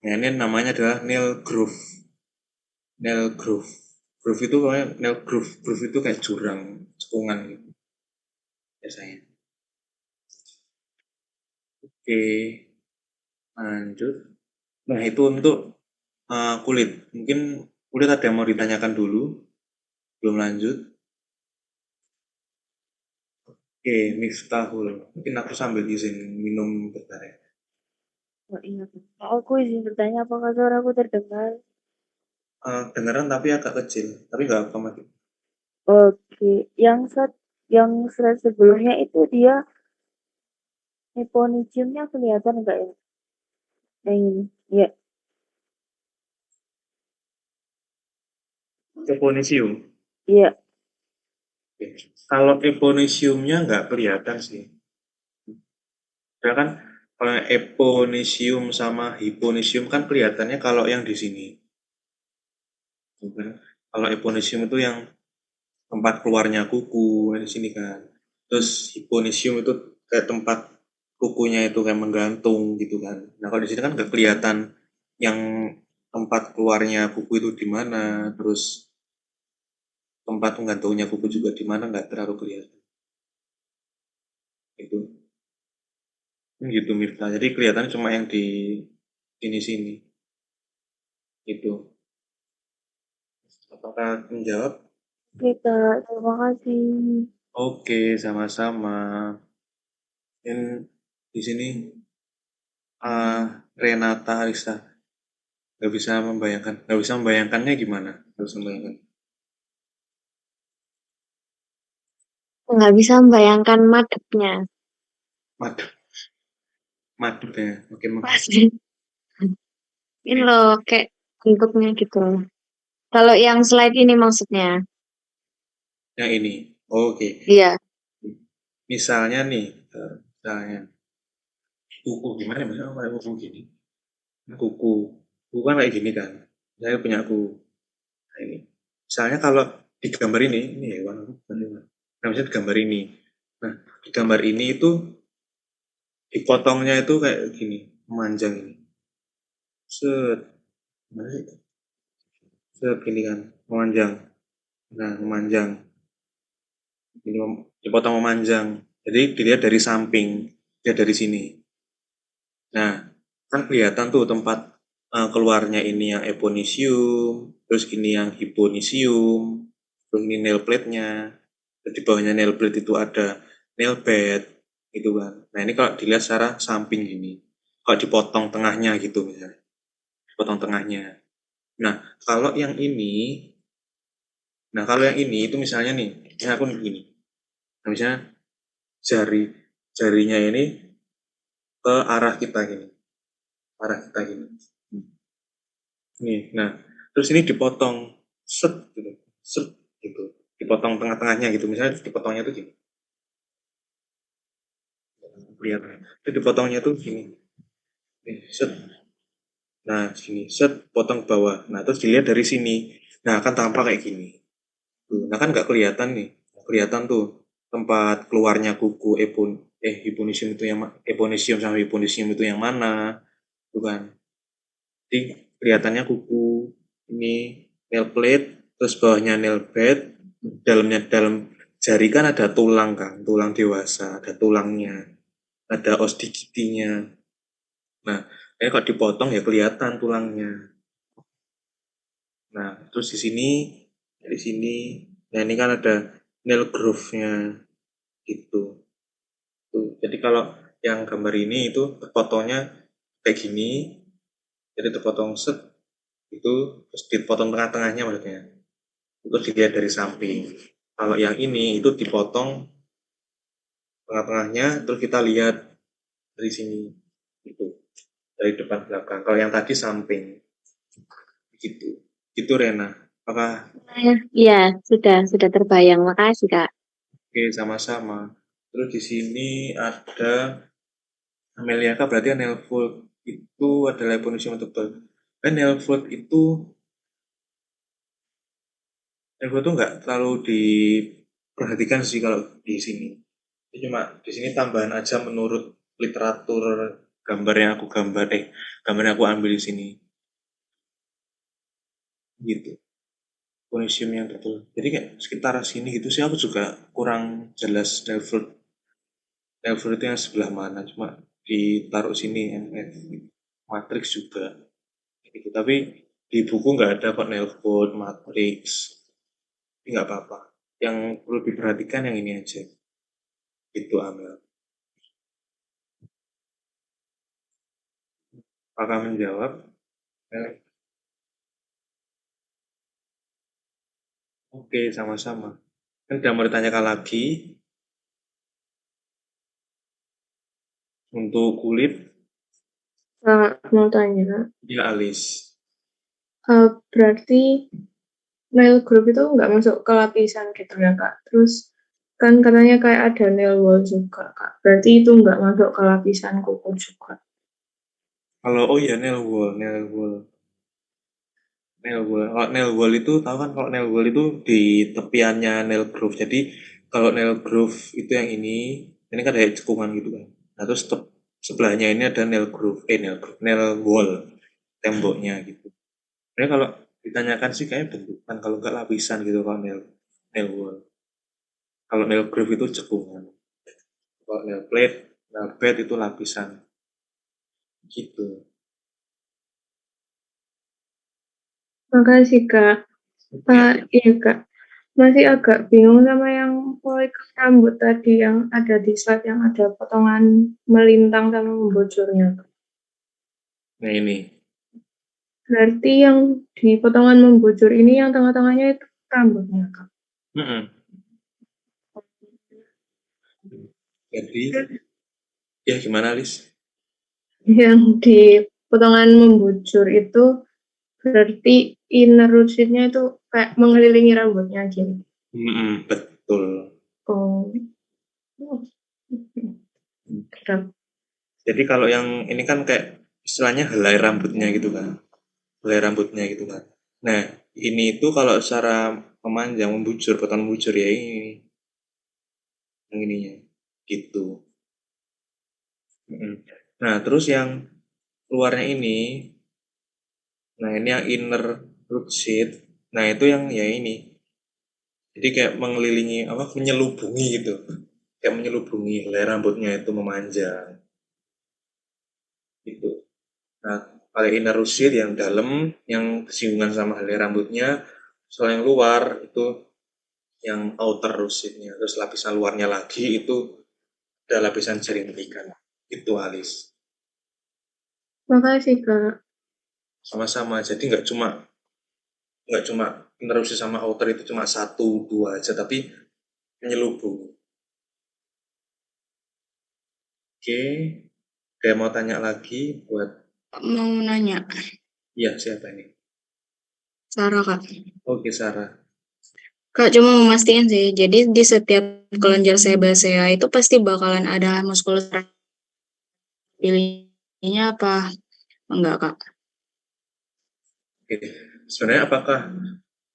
Nah, ini namanya adalah nail groove. Nail groove. Groove itu pokoknya nail groove. Groove itu kayak jurang, cekungan gitu. Biasanya. Oke, lanjut. Nah, itu untuk kulit. Mungkin kulit ada yang mau ditanyakan dulu. Belum lanjut. Oke, Miftahul. Mungkin aku sambil izin minum bentar ya. Oh iya, aku izin bertanya apakah suaraku terdengar? Dengeran tapi agak kecil, tapi nggak apa mati. Oke, yang slide sebelumnya itu dia hyponychiumnya kelihatan nggak ya? Yang ini, ya. Eponisium. Iya. Kalau eponisiumnya nggak kelihatan sih. Ya kan, kalau eponisium sama hiponisium kan kelihatannya kalau yang di sini. Kalau eponisium itu yang tempat keluarnya kuku di sini kan. Terus hiponisium itu kayak tempat kukunya itu kayak menggantung gitu kan. Nah kalau di sini kan nggak kelihatan yang tempat keluarnya kuku itu di mana, terus tempat menggantungnya kuku juga di mana nggak terlalu kelihatan. Itu gitu Mirta. Jadi kelihatannya cuma yang di sini. Itu. Apakah menjawab? Oke, Kak, terima kasih. Oke, sama-sama. Dan di sini Renata Arista nggak bisa membayangkannya gimana? Nggak bisa membayangkan. Nggak bisa membayangkan madepnya. Madepnya. Oke, Pasti. Ini loh, kayak bentuknya gitu. Kalau yang slide ini maksudnya. yang ini. Oke. Iya. Misalnya nih, misalnya kuku gimana ya? Misalnya kayak kuku gini. Kuku kan kayak gini kan. Saya punya kuku. Nah, ini. Misalnya kalau di gambar ini hewan. Nah, misalnya di gambar ini. Nah, di gambar ini itu dipotongnya itu kayak gini, memanjang ini. Set. Mana sih? Set gini kan, memanjang. Nah, memanjang. Ini dipotong memanjang. Jadi dilihat dari samping, lihat dari sini. Nah, kan kelihatan tuh tempat keluarnya ini yang eponisium, terus ini yang hiponisium, terus ini nail plate-nya, di bawahnya nail plate itu ada nail bed, gitu kan. Nah ini kalau dilihat secara samping gini, kalau dipotong tengahnya gitu misalnya, dipotong tengahnya. Nah kalau yang ini Nah, kalau yang ini itu misalnya nih, ini aku gini. Nah, misalnya jarinya ini ke arah kita gini. Arah kita gini. Nih, nah, terus ini dipotong set gitu. Set gitu. Dipotong tengah-tengahnya gitu. Misalnya dipotongnya tuh gini. Lihat. Itu dipotongnya tuh gini. Nih, set. Nah, sini set potong ke bawah. Nah, terus dilihat dari sini. Nah, akan tampak kayak gini. Tuh, nah kan nggak kelihatan nih. Kelihatan tuh tempat keluarnya kuku hiponisium itu eponisium sama hiponisium itu yang mana, tuh kan. Jadi kelihatannya kuku ini nail plate, terus bawahnya nail bed, dalam jari kan ada tulang kan, tulang dewasa, ada tulangnya, ada os digitinya. Nah, ini kalau dipotong ya kelihatan tulangnya. Nah, terus di sini, nah ini kan ada nail groove-nya gitu. Tuh. Jadi kalau yang gambar ini itu terpotongnya kayak gini, jadi terpotong set itu terus dipotong tengah-tengahnya maksudnya. Itu dilihat dari samping. Kalau yang ini itu dipotong tengah-tengahnya terus kita lihat dari sini gitu. Dari depan belakang. Kalau yang tadi samping gitu. Gitu Rena. Apakah Ya, sudah terbayang. Makasih, Kak. oke sama-sama. Terus di sini ada Ameliaka berarti nail fold itu adalah eponisium tebal. Nail fold itu nggak terlalu diperhatikan sih kalau di sini. Ini cuma di sini tambahan aja menurut literatur gambar yang aku ambil di sini. Gitu. Eponisium yang betul. Jadi kayak sekitar sini gitu sih aku juga kurang jelas nail fold. Nail fold itu yang sebelah mana, cuma ditaruh sini MF. Matrix juga. Gitu. Tapi di buku nggak ada kok nail fold, matrix. Tapi nggak apa-apa. Yang perlu diperhatikan yang ini aja. Itu Amel. Apakah menjawab? Oke, sama-sama. Kan udah mau ditanyakan lagi untuk kulit, Mau tanya, ya alis. berarti nail group itu nggak masuk ke lapisan gitu ya, Kak? Terus kan katanya kayak ada nail wall juga, Kak. Berarti itu nggak masuk ke lapisan kuku juga. Oh ya nail wall. Kalau nail wall itu tahu kan kalau nail wall itu di tepiannya nail groove. Jadi kalau nail groove itu yang ini kan ada cekungan gitu kan. Nah terus sebelahnya ini ada nail wall, temboknya gitu. Jadi kalau ditanyakan sih kayak bentukan, kalau nggak lapisan gitu kalau nail wall. Kalau nail groove itu cekungan. Kalau nail plate, nail bed itu lapisan gitu. Makasih, Kak. Iya, Kak. Masih agak bingung sama yang folikel rambut tadi yang ada di slide yang ada potongan melintang sama membujurnya. Nah ini, Berarti yang di potongan membujur ini yang tengah-tengahnya itu rambutnya, Kak. mm-mm. Jadi ya gimana Lis? Yang di potongan membujur itu berarti inner rootnya itu kayak mengelilingi rambutnya gitu. Betul. Oh. Keren. Jadi kalau yang ini kan kayak istilahnya helai rambutnya gitu kan. Helai rambutnya gitu kan. Nah, ini itu kalau secara memanjang, potongan membujur ya ini. Yang ininya. Gitu. Mm-mm. Nah, terus yang luarnya ini, nah ini yang inner root sheet. Nah, itu yang ya ini. Jadi kayak mengelilingi, menyelubungi gitu. Kayak menyelubungi helai rambutnya itu memanjang. Gitu. Nah, kalau inner root sheet yang dalam, yang bersinggungan sama helai rambutnya, soal yang luar itu yang outer root sheet-nya. Terus lapisan luarnya lagi itu ada lapisan jaring belikan. Itu alis. Makasih, Kak. Sama-sama. Jadi nggak cuma nggak cuma interupsi sama outer itu cuma 1-2 aja, tapi menyelubung. Oke, ada yang mau tanya lagi buat? Mau nanya. Iya, siapa ini? Sarah, Kak. Oke, Sarah. Kak, cuma memastikan sih, jadi di setiap kelenjar sebasea itu pasti bakalan ada muskulus pilihnya apa enggak, Kak? Oke, sebenarnya apakah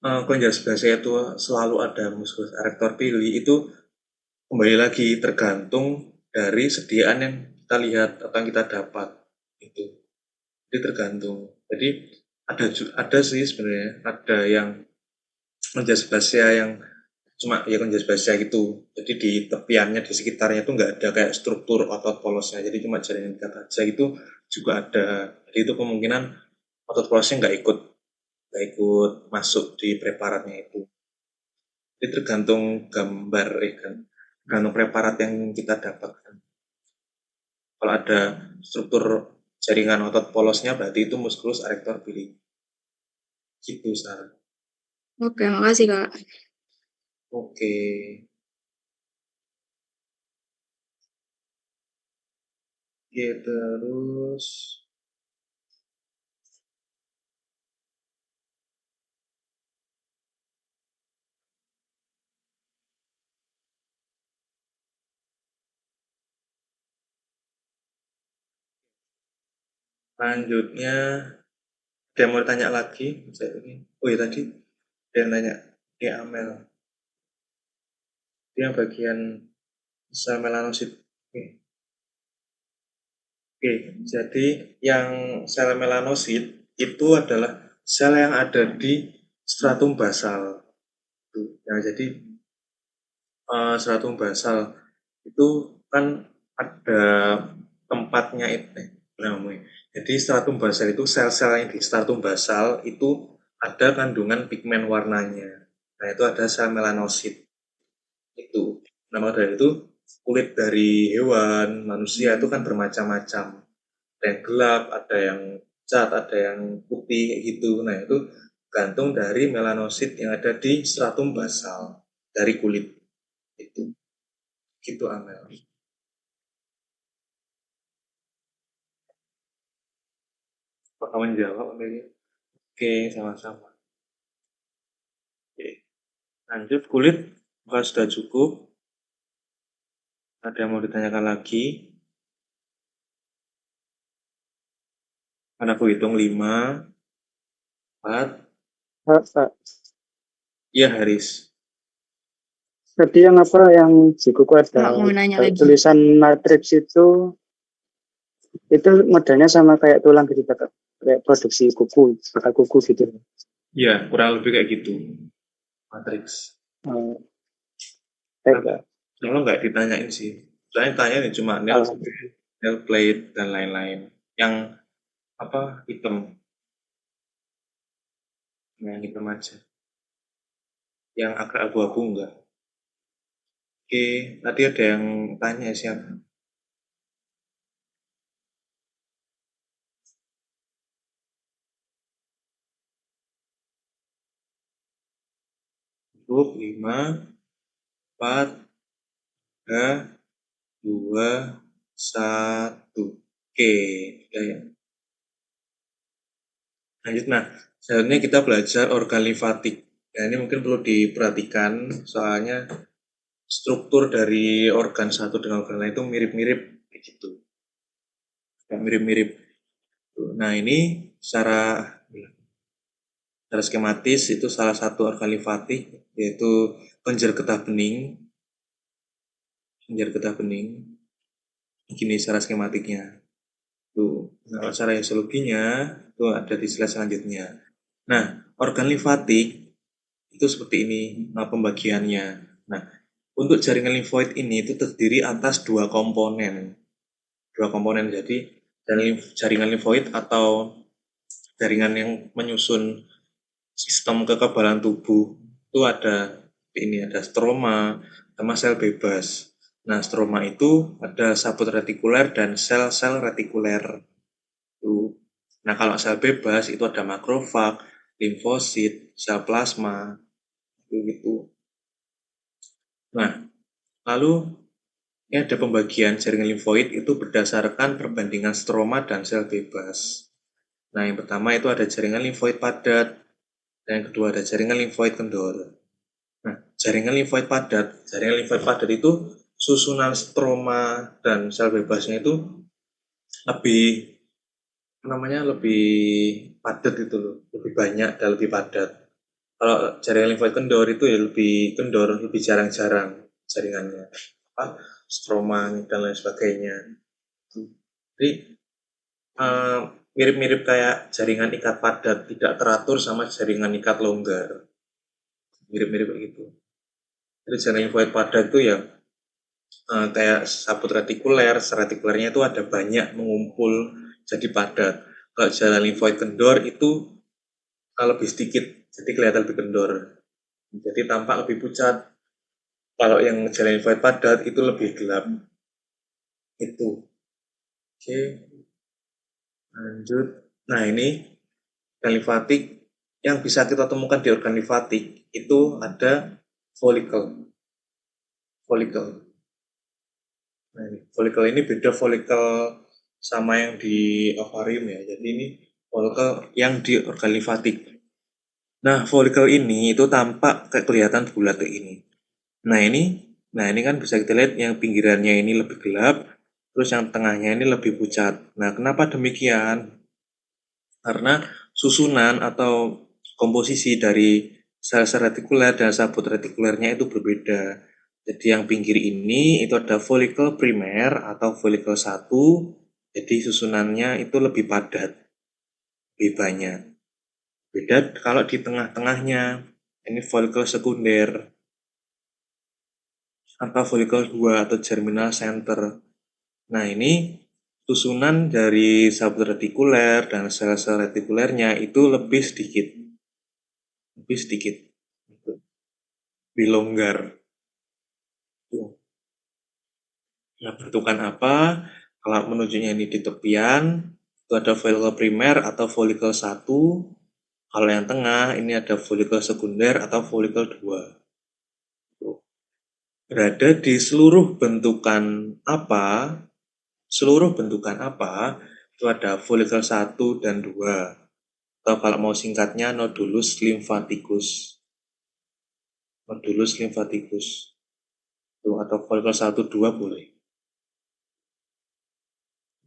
kelenjar sebasea itu selalu ada muskulus erector pili? Itu kembali lagi tergantung dari sediaan yang kita lihat atau yang kita dapat. Itu. Jadi tergantung. Jadi ada sih sebenarnya, ada yang kelenjar sebasea yang cuma ya kelenjar sebasea gitu. Jadi di tepiannya, di sekitarnya itu nggak ada kayak struktur otot polosnya. Jadi cuma jaringan ikat aja itu juga ada. Jadi itu kemungkinan otot polosnya nggak ikut masuk di preparatnya itu. Jadi tergantung gambar kan, tergantung preparat yang kita dapatkan. Kalau ada struktur jaringan otot polosnya berarti itu musculus erector pili. Gitu, Sarah. Oke, makasih, Kak. Oke. Oke, terus selanjutnya ada yang mau tanya lagi? Oh ya tadi ada yang nanya di Amel. Itu yang bagian sel melanosit. Oke, jadi yang sel melanosit itu adalah sel yang ada di stratum basal. Nah, jadi stratum basal itu kan ada tempatnya itu. Jadi stratum basal itu sel-sel yang di stratum basal itu ada kandungan pigmen warnanya. Nah, itu ada sel melanosit. Itu. Nah, dari itu kulit dari hewan, manusia itu kan bermacam-macam. Ada yang gelap, ada yang cat, ada yang putih gitu. Nah, itu gantung dari melanosit yang ada di stratum basal dari kulit itu. Gitu, Amel. Apakah menjawab, Amelia? Oke, sama-sama. Oke. Lanjut, kulit apakah sudah cukup? Ada yang mau ditanyakan lagi? Kan aku hitung 5, 4. Pak, Iya, Haris. tadi yang apa yang di buku ada Kak, mau nanya lagi. tulisan matriks itu modelnya sama kayak tulang gitu, Kak. Kayak produksi kuku, bakal kuku gitu. Iya, kurang lebih kayak gitu. Matrix. Kalau nggak ditanyain sih. Soalnya tanya nih cuma nail plate dan lain-lain. Yang apa hitam. Yang hitam aja. Yang agak abu-abu enggak. Oke, tadi ada yang tanya siapa? Cukup 5, 4, 3, 2, 1. Oke, udah ya. Lanjut, nah, selanjutnya kita belajar organ limfatik. Nah, ini mungkin perlu diperhatikan, soalnya struktur dari organ satu dengan organ lain itu mirip-mirip gitu. Mirip-mirip. Nah, ini secara skematis itu salah satu organ limfatik, yaitu kelenjar getah bening. Kelenjar getah bening. Begini secara skematiknya. Tuh, nah, secara histologinya itu ada di slide selanjutnya. Nah, organ limfatik itu seperti ini pembagiannya. Nah, untuk jaringan limfoid ini itu terdiri atas dua komponen. Jadi jaringan limfoid atau jaringan yang menyusun sistem kekebalan tubuh itu ada stroma sama sel bebas. Nah, stroma itu ada sabut retikuler dan sel-sel retikuler. Nah, kalau sel bebas itu ada makrofag, limfosit, sel plasma, gitu. Nah, lalu ini ada pembagian jaringan limfoid itu berdasarkan perbandingan stroma dan sel bebas. Nah, yang pertama itu ada jaringan limfoid padat, dan yang kedua ada jaringan limfoid kendor. Nah, jaringan limfoid padat itu susunan stroma dan sel bebasnya itu lebih lebih padat gitu loh, lebih banyak dan lebih padat. Kalau jaringan limfoid kendor itu ya lebih kendor, lebih jarang-jarang jaringannya, stroma dan lain sebagainya. Jadi mirip-mirip kayak jaringan ikat padat tidak teratur sama jaringan ikat longgar, mirip-mirip gitu. Jadi jaringan limfoid padat itu ya kayak sabut retikuler, retikulernya itu ada banyak mengumpul jadi padat. Kalau jaringan limfoid kendor itu lebih sedikit, jadi kelihatan lebih kendor. Jadi tampak lebih pucat. Kalau yang jaringan limfoid padat itu lebih gelap. Itu. Oke. Lanjut. Nah, ini organ limfatik yang bisa kita temukan di organ limfatik itu ada folikel. Nah, ini folikel ini beda folikel sama yang di ovarium ya. Jadi ini folikel yang di organ limfatik. Nah, folikel ini itu tampak kelihatan bulat kayak ini. Nah ini kan bisa kita lihat yang pinggirannya ini lebih gelap, terus yang tengahnya ini lebih pucat. Nah, kenapa demikian? Karena susunan atau komposisi dari sel-sel retikuler dan sabut retikulernya itu berbeda. Jadi yang pinggir ini itu ada folikel primer atau folikel 1, jadi susunannya itu lebih padat, lebih banyak. Beda kalau di tengah-tengahnya, ini folikel sekunder atau folikel 2 atau germinal center. Nah, ini susunan dari sabut retikuler dan sel-sel retikulernya itu lebih sedikit, lebih longgar. Nah, bentukan apa? Kalau menunjuknya ini di tepian, itu ada folikel primer atau folikel 1. Kalau yang tengah, ini ada folikel sekunder atau folikel 2. Berada di seluruh bentukan apa, itu ada folikel 1 dan 2. Atau kalau mau singkatnya, nodulus limfaticus. Atau folikel 1, 2 boleh.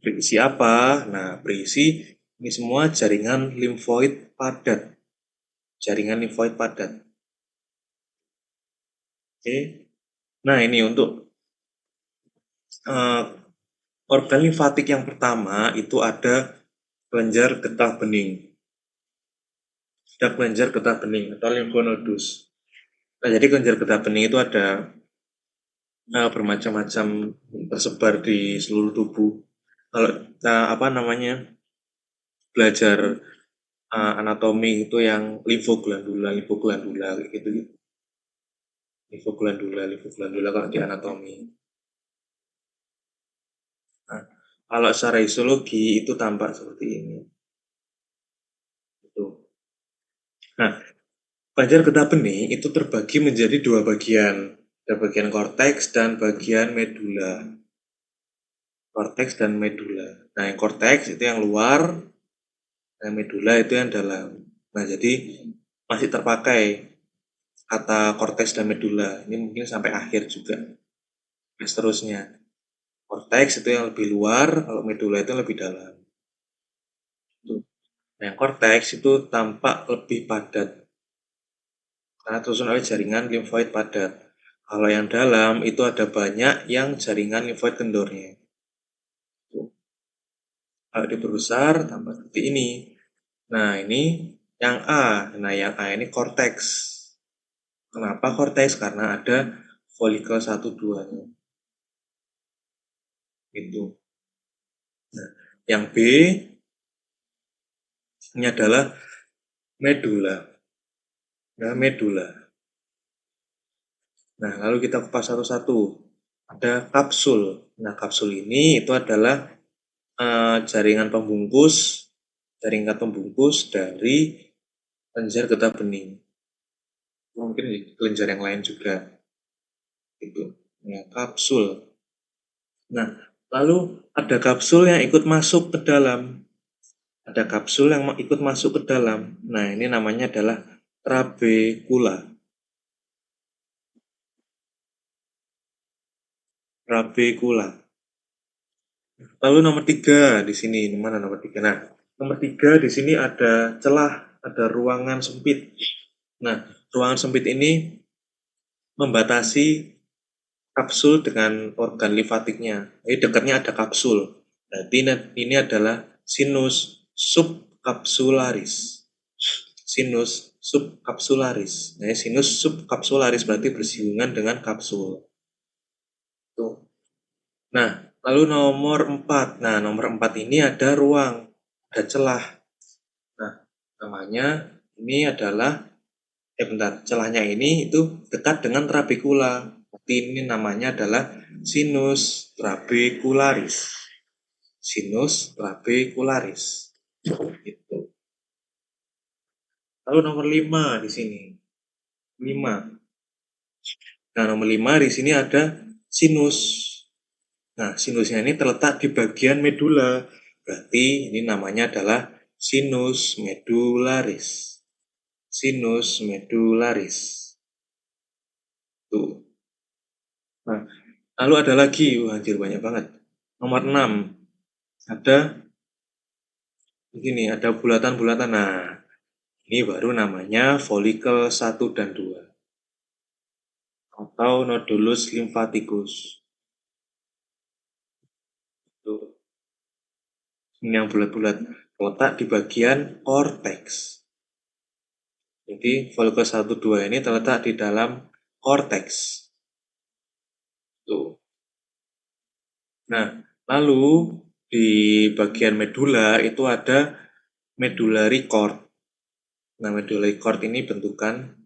Berisi apa? Nah, berisi ini semua jaringan limfoid padat. Oke. Nah, ini untuk organ limfatik yang pertama itu ada kelenjar getah bening. Ada kelenjar getah bening atau limfonodus. Nah, jadi kelenjar getah bening itu ada bermacam-macam, tersebar di seluruh tubuh. Kalau kita belajar anatomi itu yang limfoglandula gitu. Limfoglandula kalau di anatomi. Nah, kalau secara histologi itu tampak seperti ini. Nah, kelenjar getah bening itu terbagi menjadi 2 bagian. Ada bagian korteks dan bagian medula. Nah, yang korteks itu yang luar, yang medula itu yang dalam. Nah, jadi masih terpakai kata korteks dan medula. Ini mungkin sampai akhir juga. Dan seterusnya. Korteks itu yang lebih luar, kalau medula itu lebih dalam. Nah, yang korteks itu tampak lebih padat. Karena tersusun oleh jaringan limfoid padat. Kalau yang dalam itu ada banyak yang jaringan limfoid kendornya. Kalau diperbesar tambah seperti ini. Nah, ini yang A. Nah, yang A ini korteks. Kenapa korteks? Karena ada folikel 1, 2-nya. Itu. Nah, yang B ini adalah medula. Nah, lalu kita kupas satu-satu. Ada kapsul. Nah, kapsul ini itu adalah jaringan pembungkus dari kelenjar getah bening. Mungkin di kelenjar yang lain juga. Itu. Ya, kapsul. Nah, lalu ada kapsul yang ikut masuk ke dalam. Ada kapsul yang ikut masuk ke dalam. Nah, ini namanya adalah trabekula. Trabekula. Lalu nomor 3 di sini, mana nomor 3? Nah, nomor 3 di sini ada celah, ada ruangan sempit. Nah, ruangan sempit ini membatasi kapsul dengan organ limfatiknya. Jadi dekatnya ada kapsul. Berarti ini adalah sinus subkapsularis. Sinus subkapsularis. Nah, sinus subkapsularis berarti bersinggungan dengan kapsul. Tuh. Nah, lalu nomor 4. Nah, nomor 4 ini ada ruang, ada celah. Nah, namanya ini adalah celahnya ini itu dekat dengan trabekula. Berarti ini namanya adalah sinus trabekularis. Sinus trabekularis. Gitu. Lalu nomor 5 di sini. 5. Nah, nomor 5 di sini ada sinus. Nah, sinusnya ini terletak di bagian medula. Berarti ini namanya adalah sinus medularis. Sinus medularis. Tuh. Nah, lalu ada lagi, anjir banyak banget. Nomor 6. Ada begini, ada bulatan-bulatan. Nah, ini baru namanya folikel 1 dan 2. Atau nodulus limfaticus. Tuh. Ini yang bulat-bulat, terletak di bagian korteks. Jadi folikel 1, 2 ini terletak di dalam korteks. Tuh. Nah, lalu di bagian medula itu ada medullary cord. Nah, medullary cord ini bentukan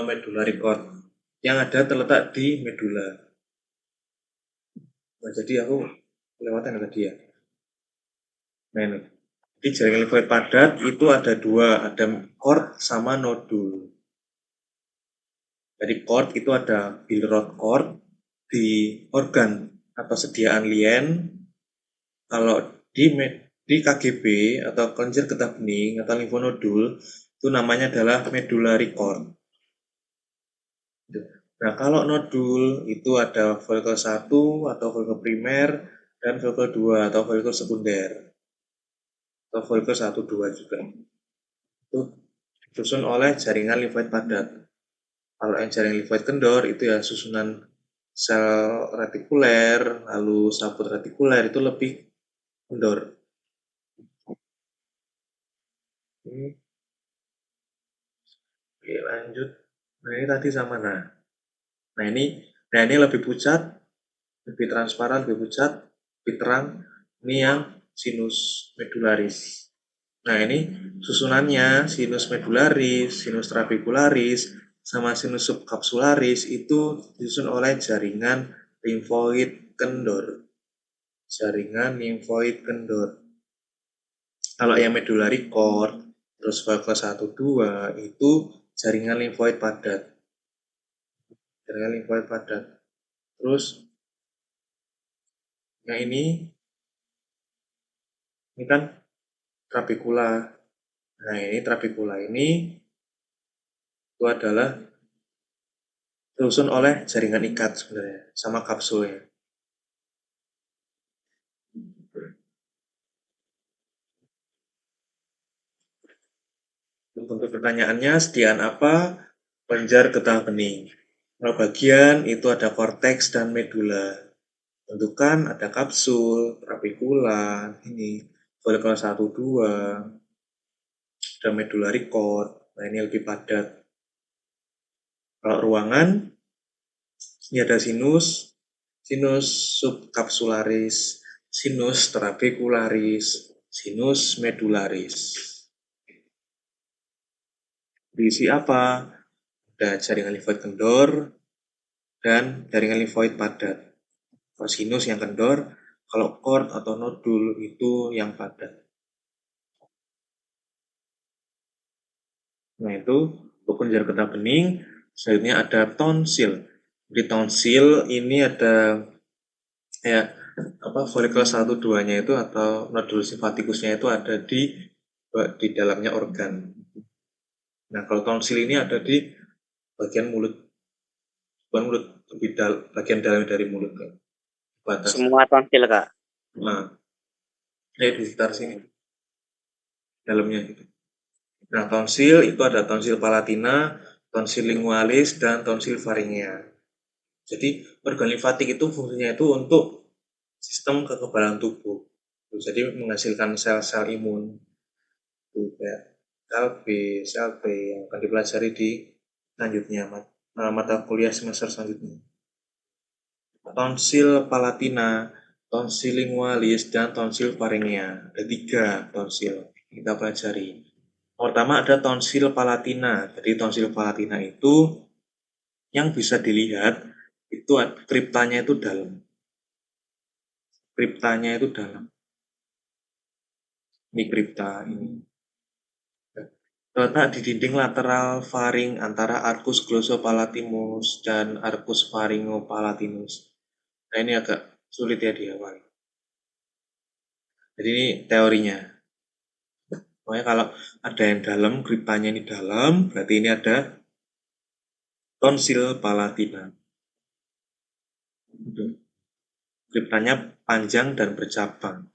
medullary cord yang ada terletak di medula. Nah, jadi aku kelewatan tadi ya. Nah, ini. Di jaringan limfoid padat itu ada 2, ada cord sama nodul. Jadi cord itu ada Billroth cord di organ atau sediaan lien. Kalau di KGB atau kelenjar getah bening atau limfonodul itu namanya adalah medullary cord. Nah, kalau nodul itu ada folikel 1 atau folikel primer dan folikel 2 atau folikel sekunder. Atau folikel 1, 2 juga. Itu disusun oleh jaringan limfoid padat. Kalau yang jaringan limfoid kendor itu ya susunan sel retikuler, lalu sabut retikuler itu lebih kendor. Oke, lanjut. Nah, ini tadi sama. Nah ini lebih pucat, lebih transparan, lebih pucat, lebih terang. Ini yang sinus medularis. Nah, ini susunannya sinus medularis, sinus trabekularis, sama sinus subkapsularis itu disusun oleh jaringan limfoid kendor. Jaringan limfoid kendor. Kalau yang medullary cord, terus folikel 1, 2 itu jaringan limfoid padat. Jaringan limfoid padat. Terus yang ini kan trabekula. Nah, ini trabekula ini itu adalah disusun oleh jaringan ikat sebenarnya sama kapsulnya. Untuk pertanyaannya, sediaan apa kelenjar getah bening? Kalau bagian itu ada korteks dan medula. Bentukan ada kapsul, trabekula, ini folikel 1, 2, ada medullary cord. Nah, ini lebih padat. Kalau ruangan, ini ada sinus subkapsularis, sinus trabekularis, sinus medularis. Diisi apa? Ada jaringan limfoid kendor dan jaringan limfoid padat. Kalau sinus yang kendor, kalau cord atau nodul itu yang padat. Nah, itu untuk kelenjar getah bening. Selanjutnya ada tonsil. Di tonsil ini ada ya folikel 1-2-nya itu atau nodul simpatikusnya itu ada di dalamnya organ. Nah, kalau tonsil ini ada di bagian mulut, bukan mulut, bagian dalam dari mulut, batas. Semua tonsil, Kak. Nah, di sekitar sini, dalamnya gitu. Nah, tonsil itu ada tonsil palatina, tonsil lingualis, dan tonsil faringea. Jadi organ limfatik itu fungsinya itu untuk sistem kekebalan tubuh. Jadi menghasilkan sel-sel imun. Kayak sel B yang akan dipelajari di selanjutnya mata kuliah semester selanjutnya. Tonsil palatina, tonsil lingualis, dan tonsil faringea. Ada 3 tonsil kita pelajari. Pertama ada tonsil palatina. Jadi tonsil palatina itu yang bisa dilihat itu kriptanya itu dalam. Kriptanya itu dalam. Ini kripta ini. Terletak di dinding lateral faring antara arcus glossopalatinus dan arcus pharyngopalatinus. Nah, ini agak sulit ya di awal. Jadi ini teorinya. Pokoknya kalau ada yang dalam, kriptanya ini dalam, berarti ini ada tonsil palatina. Kriptanya panjang dan bercabang.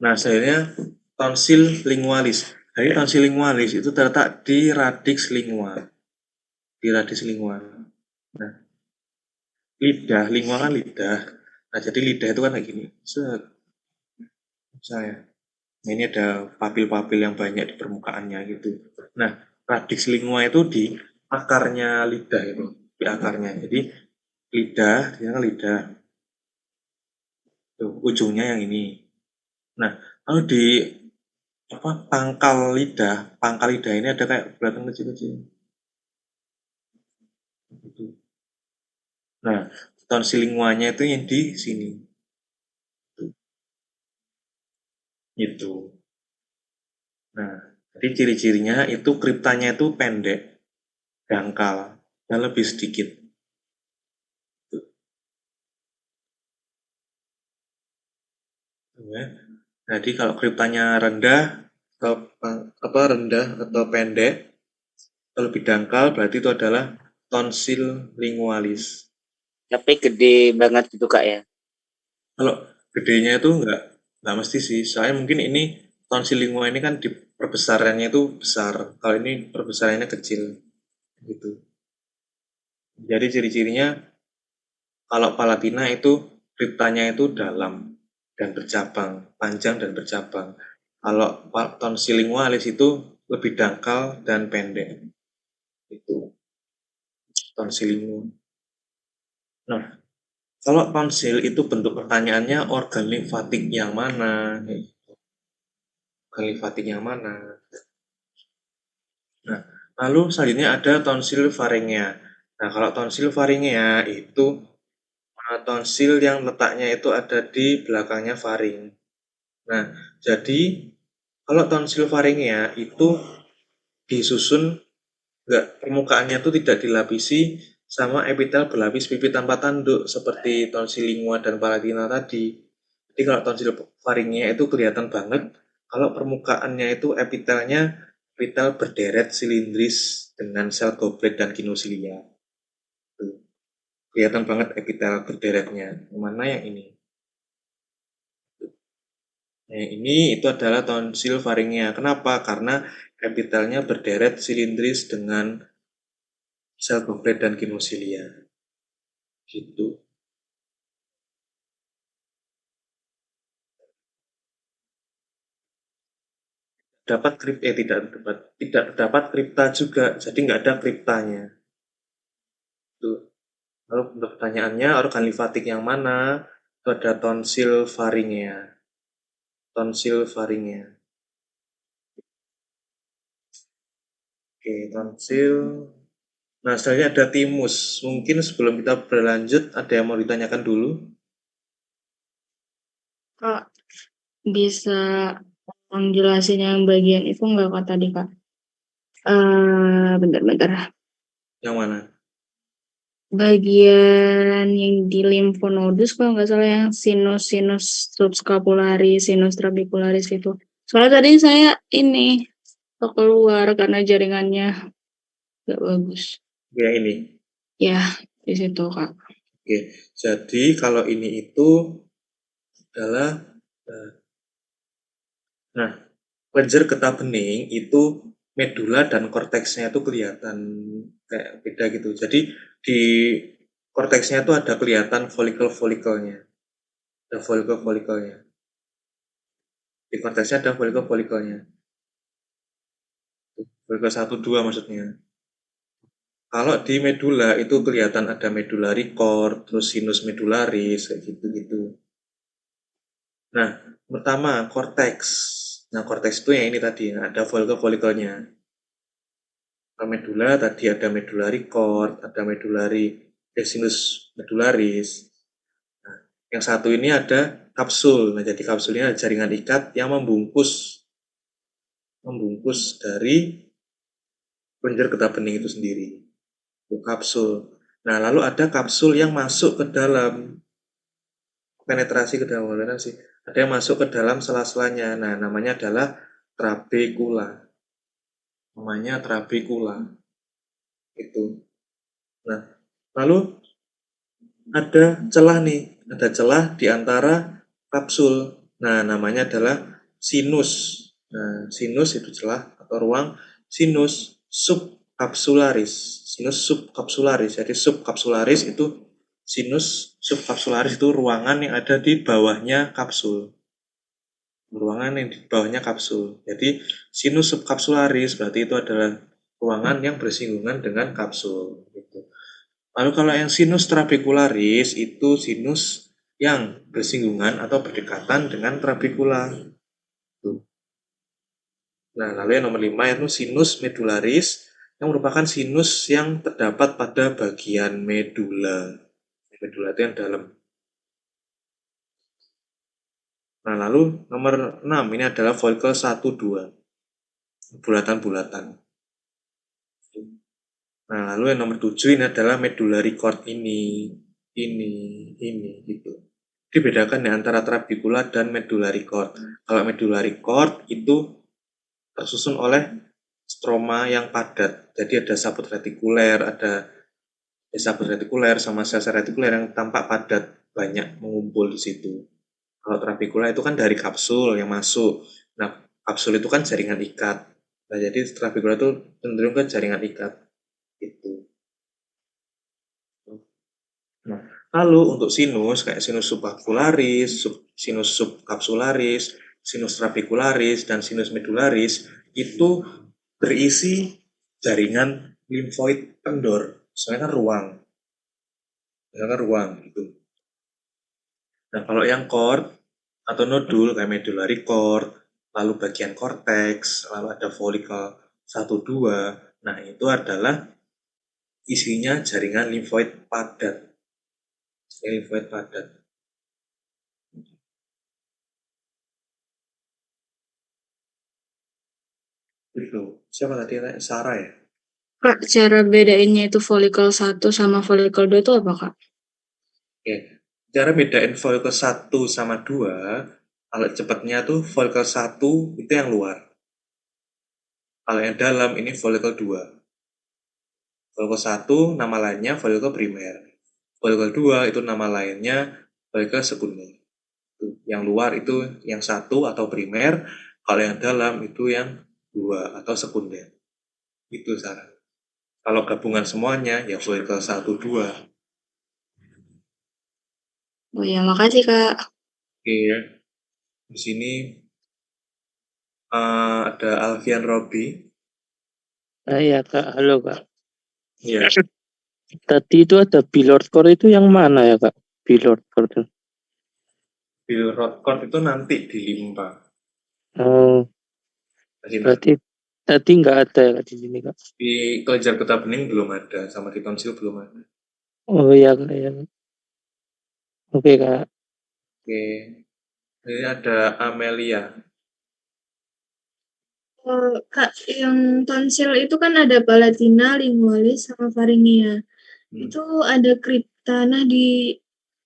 Nah, selanjutnya tonsil lingualis. Jadi tonsil lingualis itu terletak di radix lingua. Di radix lingua. Nah, lidah, lingua kan lidah. Nah, jadi lidah itu kan kayak gini. Saya. Nah, ini ada papil-papil yang banyak di permukaannya gitu. Nah, radix lingua itu di akarnya lidah itu, di akarnya. Jadi lidah, dia kan lidah. Tuh, ujungnya yang ini. Nah, kalau di pangkal lidah ini ada kayak belakang kecil-kecil. Nah, tonsil linguanya itu yang di sini. Itu. Nah, jadi ciri-cirinya itu kriptanya itu pendek, dangkal, dan lebih sedikit. Jadi kalau kriptanya rendah atau pendek, lebih dangkal, berarti itu adalah tonsil lingualis. Tapi gede banget gitu, Kak, ya. Kalau gedenya itu nggak mesti sih. Soalnya mungkin ini tonsil lingua ini kan di perbesarannya itu besar. Kalau ini perbesarannya kecil. Gitu. Jadi ciri-cirinya kalau palatina itu kriptanya itu dalam dan bercabang, panjang dan bercabang. Kalau tonsil lingualis itu lebih dangkal dan pendek. Itu tonsil lingua. Nah, kalau tonsil itu bentuk pertanyaannya organ limfatik yang mana? Organ limfatik yang mana? Nah, lalu selanjutnya ada tonsil faringea. Nah, kalau tonsil faringea itu tonsil yang letaknya itu ada di belakangnya faring. Nah, jadi kalau tonsil faringea itu disusun permukaannya itu tidak dilapisi sama epitel berlapis pipi tanpa tanduk seperti tonsil lingua dan palatina tadi. Jadi kalau tonsil faringea itu kelihatan banget kalau permukaannya itu epitel berderet silindris dengan sel goblet dan ginosilia. Kelihatan banget epitel berderetnya. Mana yang ini? Nah, ini itu adalah tonsil faringea. Kenapa? Karena epitelnya berderet silindris dengan sel goblet dan ginosilia. Gitu. Tidak terdapat kripta juga. Jadi nggak ada kriptanya. Tuh. Lalu untuk pertanyaannya organ limfatik yang mana? Itu ada tonsil faringea. Tonsil faringea. Oke, tonsil. Nah, selanjutnya ada timus. Mungkin sebelum kita berlanjut, ada yang mau ditanyakan dulu? Kak, bisa jelasin yang bagian itu nggak Kak tadi Kak? Bentar. Yang mana? Bagian yang di limfonodus kalau nggak salah yang sinus subscapularis, sinus trabecularis itu. Soalnya tadi saya ini keluar karena jaringannya nggak bagus. Ya ini. Ya, di situ Kak. Oke, jadi kalau ini itu adalah nah, kelenjar getah bening itu medula dan korteksnya itu kelihatan kayak beda gitu. Jadi di korteksnya itu ada kelihatan folikel-folikelnya. Ada folikel-folikelnya. Di korteksnya ada folikel-folikelnya. Folikel 1 2 maksudnya. Kalau di medula itu kelihatan ada medullary cord, terus sinus medularis kayak gitu-gitu. Nah, pertama korteks. Nah, korteks itu yang ini tadi, ada folikel-folikelnya. Medula tadi ada medullary cord, ada sinus medularis. Nah, yang satu ini ada kapsul. Nah, jadi kapsulnya ada jaringan ikat yang membungkus dari kelenjar getah bening itu sendiri. Itu kapsul. Nah, lalu ada kapsul yang masuk ke dalam penetrasi ke dalam sih. Ada yang masuk ke dalam sela-selanya. Nah, namanya adalah trabekula. Namanya trabekula. Itu. Nah, lalu ada celah nih, ada celah di antara kapsul. Nah, namanya adalah sinus. Nah, sinus itu celah atau ruang sinus subkapsularis. Sinus subkapsularis. Jadi subkapsularis itu sinus subkapsularis itu ruangan yang ada di bawahnya kapsul. Ruangan yang di bawahnya kapsul. Jadi sinus subkapsularis berarti itu adalah ruangan yang bersinggungan dengan kapsul. Gitu. Lalu kalau yang sinus trabecularis itu sinus yang bersinggungan atau berdekatan dengan trabekula. Nah, lalu yang nomor 5 itu sinus medularis yang merupakan sinus yang terdapat pada bagian medula. Medula itu yang dalam. Nah, lalu nomor 6 ini adalah folikel 1 2. Bulatan-bulatan. Nah, lalu yang nomor 7 ini adalah medullary cord ini gitu. Dibedakan di antara trabekula dan medullary cord. Kalau medullary cord itu tersusun oleh stroma yang padat. Jadi ada sabut retikuler, sama sel-sel retikuler yang tampak padat, banyak mengumpul di situ. Kalau trabekula itu kan dari kapsul yang masuk. Nah, kapsul itu kan jaringan ikat. Nah, jadi trabekula itu cenderung ke jaringan ikat. Itu. Nah, lalu untuk sinus kayak sinus subakularis, sinus subkapsularis, sinus trabekularis, dan sinus medularis itu berisi jaringan limfoid kendor. Soalnya kan ruang. Gitu. Nah, kalau yang cord atau nodul kayak medullary cord, lalu bagian korteks, lalu ada folikel 1 2. Nah, itu adalah isinya jaringan limfoid padat. Limfoid padat. Itu. Siapa tadi? Sarah ya? Kak, cara bedainnya itu folikel 1 sama folikel 2 itu apa Kak? Oke. Cara bedain folikel 1 sama 2, kalau cepatnya tuh folikel 1 itu yang luar. Kalau yang dalam ini folikel 2. Folikel 1 nama lainnya folikel primer. Folikel 2 itu nama lainnya folikel sekunder. Yang luar itu yang 1 atau primer, kalau yang dalam itu yang 2 atau sekunder. Itu Sarah. Kalau gabungan semuanya ya folikel 1 2. Oh ya, makasih Kak. Oke ya. Di sini ada Alfian Robi. Iya Kak, halo Kak. Ya. Tadi itu ada Bilord core itu yang mana ya Kak? Bilord core. Bilrod cord itu nanti di limpa. Oh, berarti tadi nggak ada ya Kak di sini Kak? Di kelenjar getah bening belum ada, sama di tonsil belum ada. Oh iya Kak ya. Oke Kak. Oke. Ini ada Amelia. Kak, yang tonsil itu kan ada palatina, lingualis, sama faringia. Itu ada kripta. Nah,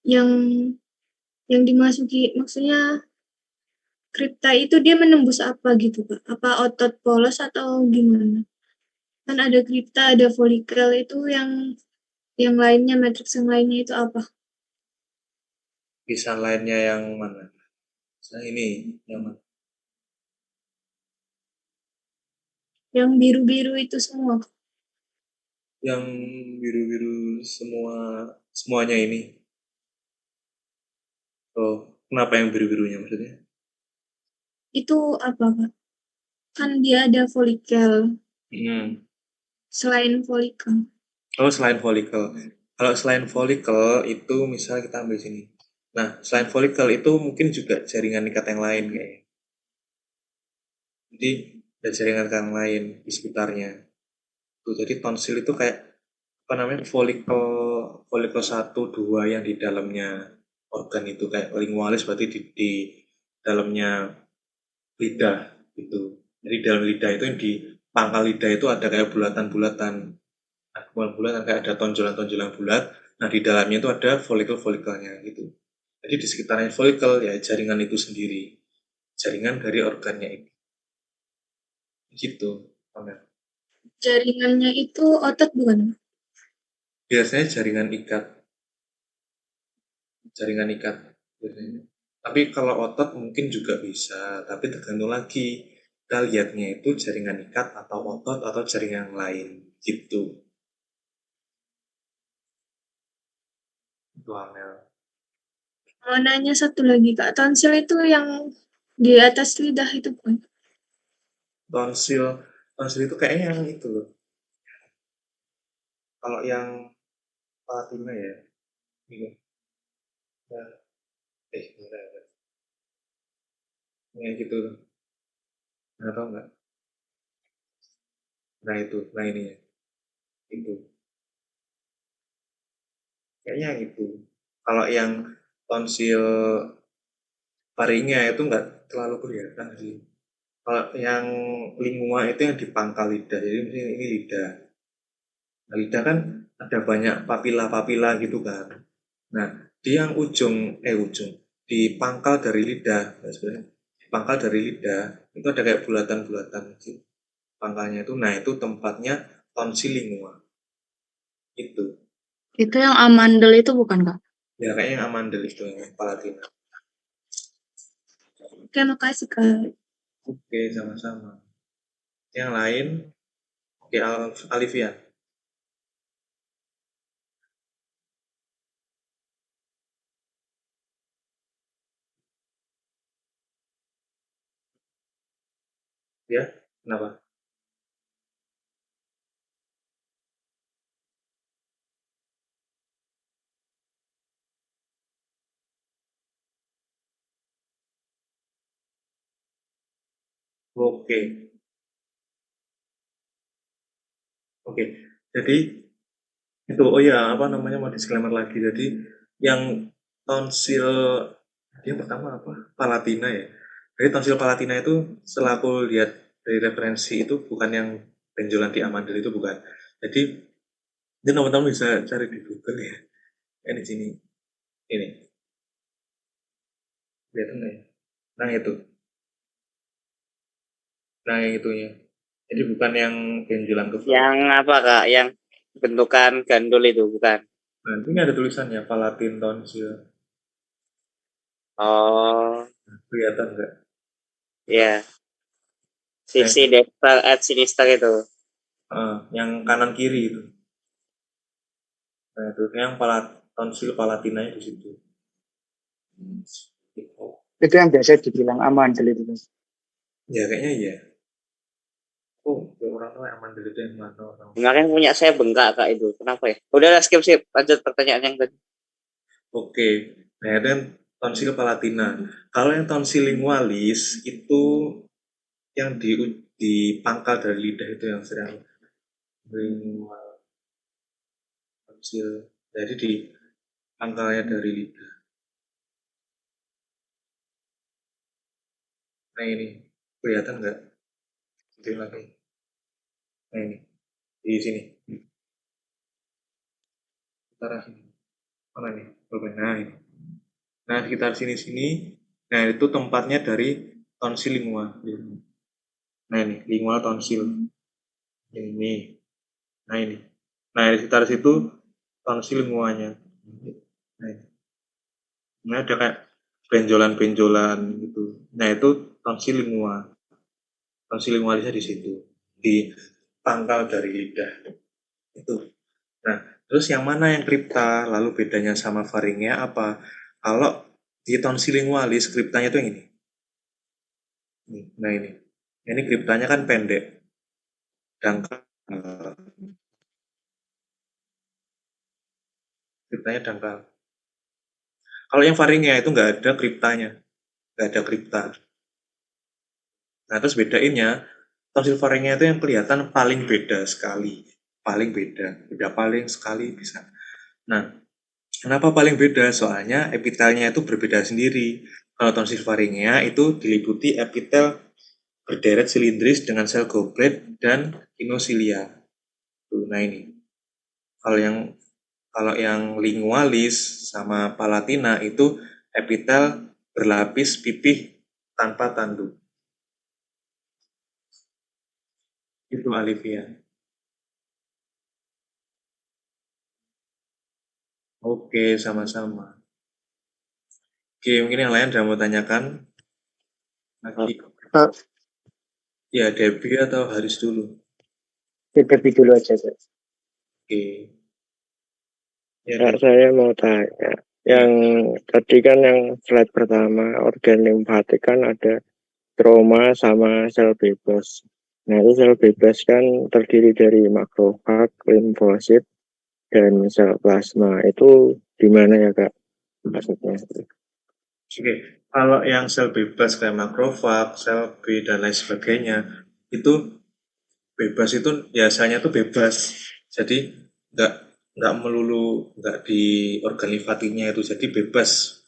yang dimasuki, maksudnya kripta itu dia menembus apa gitu, Kak? Apa otot polos atau gimana? Kan ada kripta, ada folikel, itu yang lainnya, matriks yang lainnya itu apa? Bisa lainnya yang mana? Nah, ini yang mana? Yang biru-biru itu semua. Yang biru-biru semuanya ini. Oh, kenapa yang biru-birunya maksudnya? Itu apa, Kak? Kan dia ada folikel, selain folikel. Oh, selain folikel. Kalau selain folikel itu misalnya kita ambil sini. Nah, selain folikel itu mungkin juga jaringan ikat yang lain kayaknya. Jadi ada jaringan ikat yang lain di sekitarnya. Tuh, jadi tonsil itu kayak apa namanya folikel 1, 2 yang di dalamnya organ itu kayak lingualis berarti di dalamnya lidah itu. Jadi dalam lidah itu di pangkal lidah itu ada kayak bulatan-bulatan. Nah, bulan-bulan kayak ada tonjolan-tonjolan bulat. Nah, di dalamnya itu ada folikel-folikelnya gitu. Jadi di sekitarnya folikel ya jaringan itu sendiri. Jaringan dari organnya itu. Gitu. Jaringannya itu otot bukan? Biasanya jaringan ikat. Jaringan ikat. Biasanya. Tapi kalau otot mungkin juga bisa. Tapi tergantung lagi. Kita lihatnya itu jaringan ikat atau otot atau jaringan yang lain. Gitu. Itu Amel. Mau nanya satu lagi, Kak. Tonsil itu yang di atas lidah itu bukan? Tonsil itu kayaknya yang itu loh. Kalau yang Palatina ya, ini. Nah, bener. Kayak gitu loh. Nggak tahu nggak? Nah itu, nah ini ya. Itu. Kayaknya yang itu. Kalau yang tonsil faringia itu nggak terlalu kelihatan sih. Kalau yang lingua itu yang di pangkal lidah. Jadi ini lidah. Nah, lidah kan ada banyak papila-papila gitu kan. Nah, di yang ujung, di pangkal dari lidah, nah, sebenarnya di pangkal dari lidah itu ada kayak bulatan-bulatan gitu. Pangkalnya itu, nah itu tempatnya tonsil lingua. Itu. Itu yang amandel itu bukan, Kak? Ya kayaknya yang amandel itu yang palatina. Oke, makasih, Kak. Oke, sama-sama. Yang lain, oke, Alivia. Ya, kenapa? Oke, oke. Jadi itu, oh ya, apa namanya, mau disclaimer lagi. Jadi yang tonsil, yang pertama apa? Palatina ya. Jadi tonsil palatina itu setelah aku lihat dari referensi itu bukan yang benjolan di amandel itu bukan. Jadi ini teman-teman bisa cari di Google ya. Ini sini, ini. Lihat nggak ya? Nah itu, nah yang itunya. Jadi bukan yang benjolan ke bawah. Yang apa, Kak? Yang bentukan gandul itu bukan? Nah, ini ada tulisannya palatin tonsil. Oh, Kelihatan nggak? ya. Sisi distal at sinister itu. Yang kanan kiri itu. Nah, itu yang tonsil palatinanya di situ. Itu yang biasa dibilang amandel itu. Ya kayaknya iya. Oh, orang tua yang mandiri itu yang mana orang. Kemarin punya saya bengkak, Kak, itu. Kenapa ya? Udah skip. Lanjut pertanyaan yang tadi. Oke, nah itu yang tonsil palatina. Kalau yang tonsil lingualis itu yang di pangkal dari lidah itu yang sering lingual tonsil. Jadi di pangkalnya dari lidah. Nah ini kelihatan nggak? Itu lagi. Nah ini di sini. Sekitar mana nih? Nah ini. Nah sekitar sini. Nah itu tempatnya dari tonsil lingua. Nah ini lingua tonsil. Ini. Nah ini. Nah di sekitar situ tonsil linguanya. Nah ini. Nah ada kayak benjolan-benjolan gitu. Nah itu tonsil lingua. Tonsil lingualisnya di situ. Di pangkal dari lidah. Itu. Nah, terus yang mana yang kripta? Lalu bedanya sama faringea apa? Kalau di tonsil lingualis, kriptanya tuh yang ini. Nah ini. Ini kriptanya kan pendek. Dangkal. Kriptanya dangkal. Kalau yang faringea itu nggak ada kriptanya. Nggak ada kripta. Nah, terus bedainnya, tonsil faringea itu yang kelihatan paling beda sekali. Paling beda. Beda paling sekali bisa. Nah, kenapa paling beda? Soalnya epitelnya itu berbeda sendiri. Kalau tonsil faringea itu diliputi epitel berderet silindris dengan sel goblet dan inosilia. Nah ini. Kalau yang lingualis sama palatina itu epitel berlapis pipih tanpa tanduk. Itu Alivia. Oke, sama-sama. Oke, mungkin yang lain ada mau tanyakan lagi. Ya, Debbie atau Haris dulu. Debbie dulu aja, Pak. Oke. Ya, Kak, saya mau tanya, yang tadi kan yang slide pertama, organ limfatik kan ada stroma sama sel bebas. Nah, itu sel bebas kan terdiri dari makrofag, limfosit, dan sel plasma. Itu gimana ya, Kak? Maksudnya. Oke, kalau yang sel bebas kayak makrofag, sel B dan lain sebagainya, itu bebas itu biasanya tuh bebas. Jadi nggak melulu nggak di organ limfatiknya itu, jadi bebas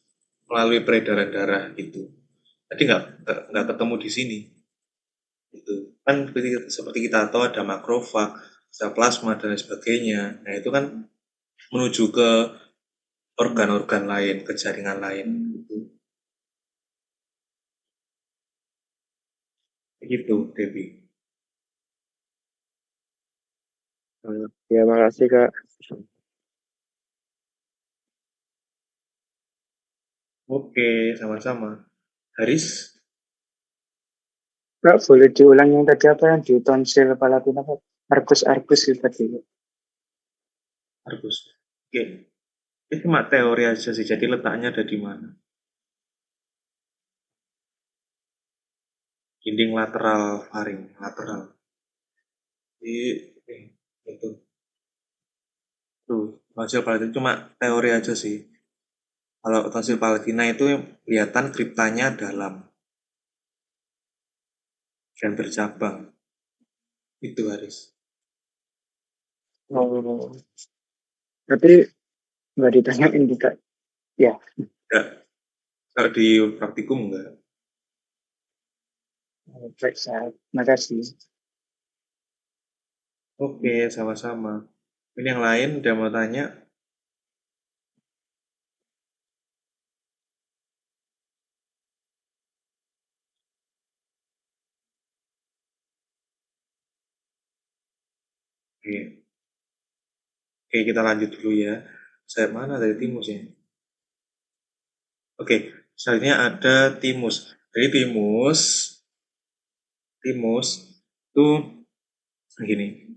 melalui peredaran darah gitu. Jadi nggak ketemu di sini. Itu kan seperti kita tahu ada makrofag, sel plasma dan lain sebagainya. Nah itu kan menuju ke organ-organ lain, ke jaringan lain. Gitu. Begitu, Debbie. Ya, makasih, Kak. Oke, sama-sama. Haris? Pak, boleh diulang yang tadi apa yang di tonsil palatina, Pak? Arkus itu tadi. Argus. Oke. Ini cuma teori aja sih, jadi letaknya ada di mana. Dinding lateral faring, lateral. Itu. Tuh, tonsil palatina cuma teori aja sih. Kalau tonsil palatina itu kelihatan kriptanya dalam dan bercabang. Itu Haris. Oh, tapi nggak ditanyain juga. Ya. Enggak. Kalau di praktikum enggak. Baik, saya. Makasih. Oke, sama-sama. Ini yang lain udah mau tanya? Oke. Oke, kita lanjut dulu ya. Saya mana dari timus ya? Oke, selanjutnya ada timus. Jadi timus itu gini.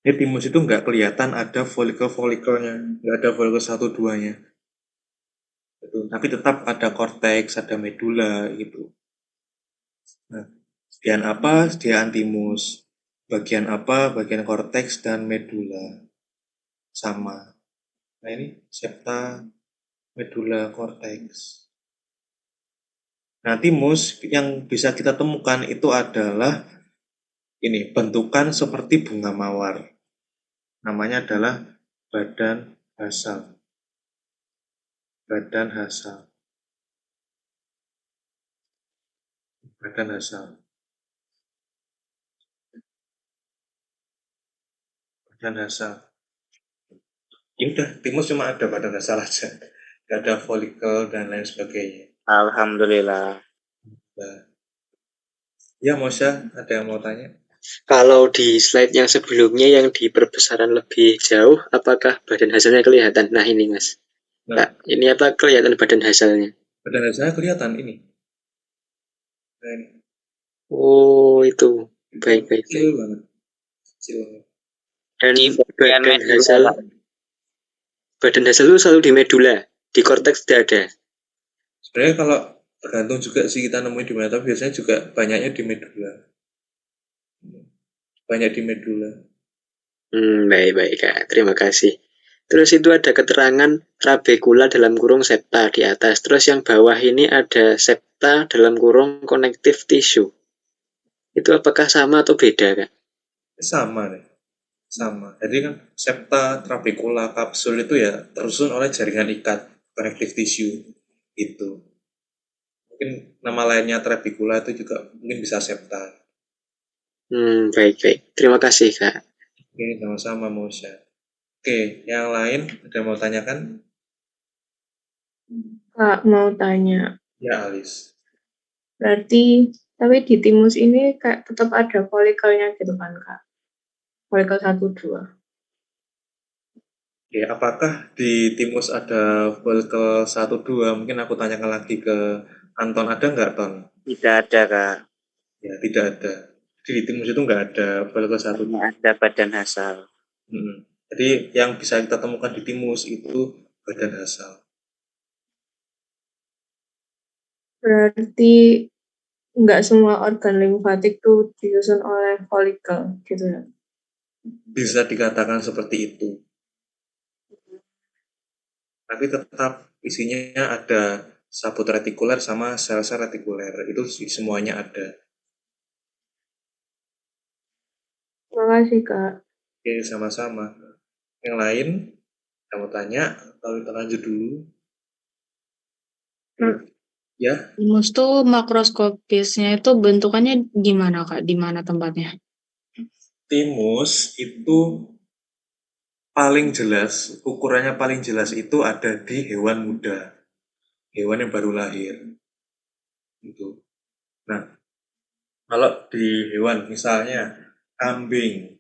Ini timus itu nggak kelihatan ada folikel-folikelnya, nggak ada folikel 1-2-nya. Tapi tetap ada korteks, ada medula gitu. Nah, sediaan apa? Sediaan timus. Bagian apa? Bagian korteks dan medula. Sama. Nah ini septa, medula, korteks. Nah, timus yang bisa kita temukan itu adalah ini, bentukan seperti bunga mawar. Namanya adalah badan basal. Badan basal. Badan basal. badan hasal. Ini udah timus cuma ada badan hasal aja, nggak ada folikel dan lain sebagainya. Alhamdulillah. Nah, ya Mosya, ada yang mau tanya? Kalau di slide yang sebelumnya yang di perbesaran lebih jauh, apakah badan hasilnya kelihatan? Nah ini Mas. Nah, Kak, ini apa kelihatan badan hasilnya? badan hasilnya kelihatan ini. Nah, ini. Oh itu, baik. Kecil banget. Kecil banget. Dan Di bagian badan medula, hasil, Pak. badan hasil itu selalu di medula, di korteks tidak ada. Sebenarnya kalau tergantung juga sih kita nemuin di mana, tapi biasanya juga banyaknya di medula. Banyak di medula. Baik Kak, terima kasih. Terus itu ada keterangan trabekula dalam kurung septa di atas. Terus yang bawah ini ada septa dalam kurung connective tissue. Itu apakah sama atau beda Kak? Sama deh. Sama. Jadi kan septa, trabekula, kapsul itu ya tersusun oleh jaringan ikat, connective tissue itu. Mungkin nama lainnya trabekula itu juga mungkin bisa septa. Baik. Terima kasih Kak. Oke, sama-sama Mosya. Oke, yang lain ada mau tanyakan? Kak, mau tanya. Ya, Alis. Berarti, tapi di timus ini kayak tetap ada folikelnya gitu kan, Kak? Folikel 1-2. Oke, apakah di timus ada folikel 1-2? Mungkin aku tanyakan lagi ke Anton, ada nggak, Ton? Tidak ada, Kak. Ya, tidak ada. Jadi di timus itu nggak ada folikel 1-2. Ada badan hasal. Jadi yang bisa kita temukan di timus itu badan hasal. Berarti nggak semua organ limfatik tuh disusun oleh folikel gitu ya? Bisa dikatakan seperti itu. Tapi tetap isinya ada sabut retikuler sama sel-sel retikuler. Itu semuanya ada. Terima kasih, Kak. Oke, sama-sama. Yang lain, kamu tanya, atau kita lanjut dulu? Ya. Timus tuh makroskopisnya itu bentukannya gimana Kak? Di mana tempatnya? Timus itu paling jelas, ukurannya paling jelas itu ada di hewan muda. Hewan yang baru lahir. Gitu. Nah, kalau di hewan, misalnya kambing.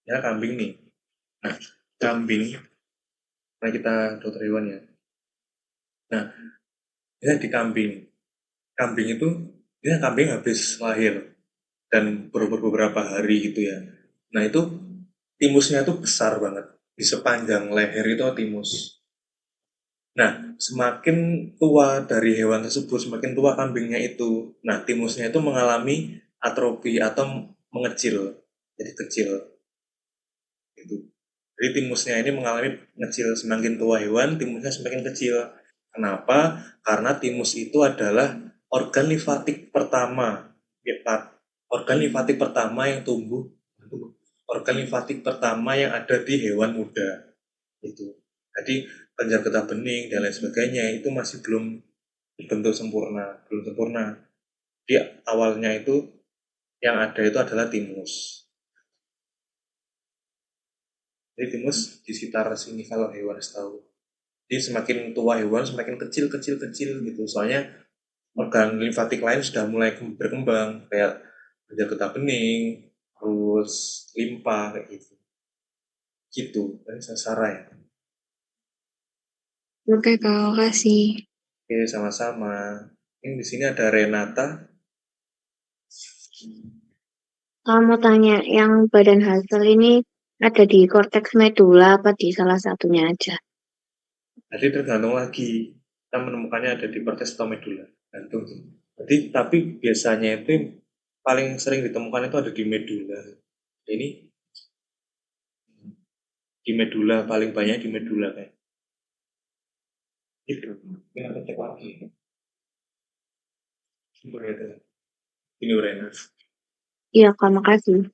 Ya kambing nih. Nah, kambing, nah kita dokter hewan ya. Nah, ya di kambing itu, ya kambing habis lahir dan beberapa hari gitu ya. Nah itu timusnya itu besar banget, di sepanjang leher itu timus. Nah, semakin tua dari hewan tersebut, semakin tua kambingnya itu. Nah, timusnya itu mengalami atrofi atau mengecil, jadi kecil. Gitu. Jadi timusnya ini mengalami mengecil, semakin tua hewan, timusnya semakin kecil. Kenapa? Karena timus itu adalah organ limfatik pertama, organ limfatik pertama yang tumbuh, organ limfatik pertama yang ada di hewan muda. Itu. Jadi kelenjar getah bening dan lain sebagainya itu masih belum dibentuk sempurna, belum sempurna. Di awalnya itu yang ada itu adalah timus. Jadi timus di sekitar sini kalau hewan setahu. Jadi semakin tua hewan semakin kecil gitu. Soalnya organ limfatik lain sudah mulai berkembang kayak kelenjar getah bening, terus limpa kayak gitu. Gitu, dari sasara ya. Oke Kak, makasih. Oke, sama-sama. Ini di sini ada Renata. Kalau mau tanya, yang badan hasil ini ada di korteks medula apa di salah satunya aja? Jadi tergantung lagi, kita menemukannya ada di korteks atau medula. Gantung. Jadi tapi biasanya itu paling sering ditemukan itu ada di medula. Ini di medula, paling banyak di medula kayak. Itu. Ini kita cek lagi. Ini Urena. Iya, Kak, makasih.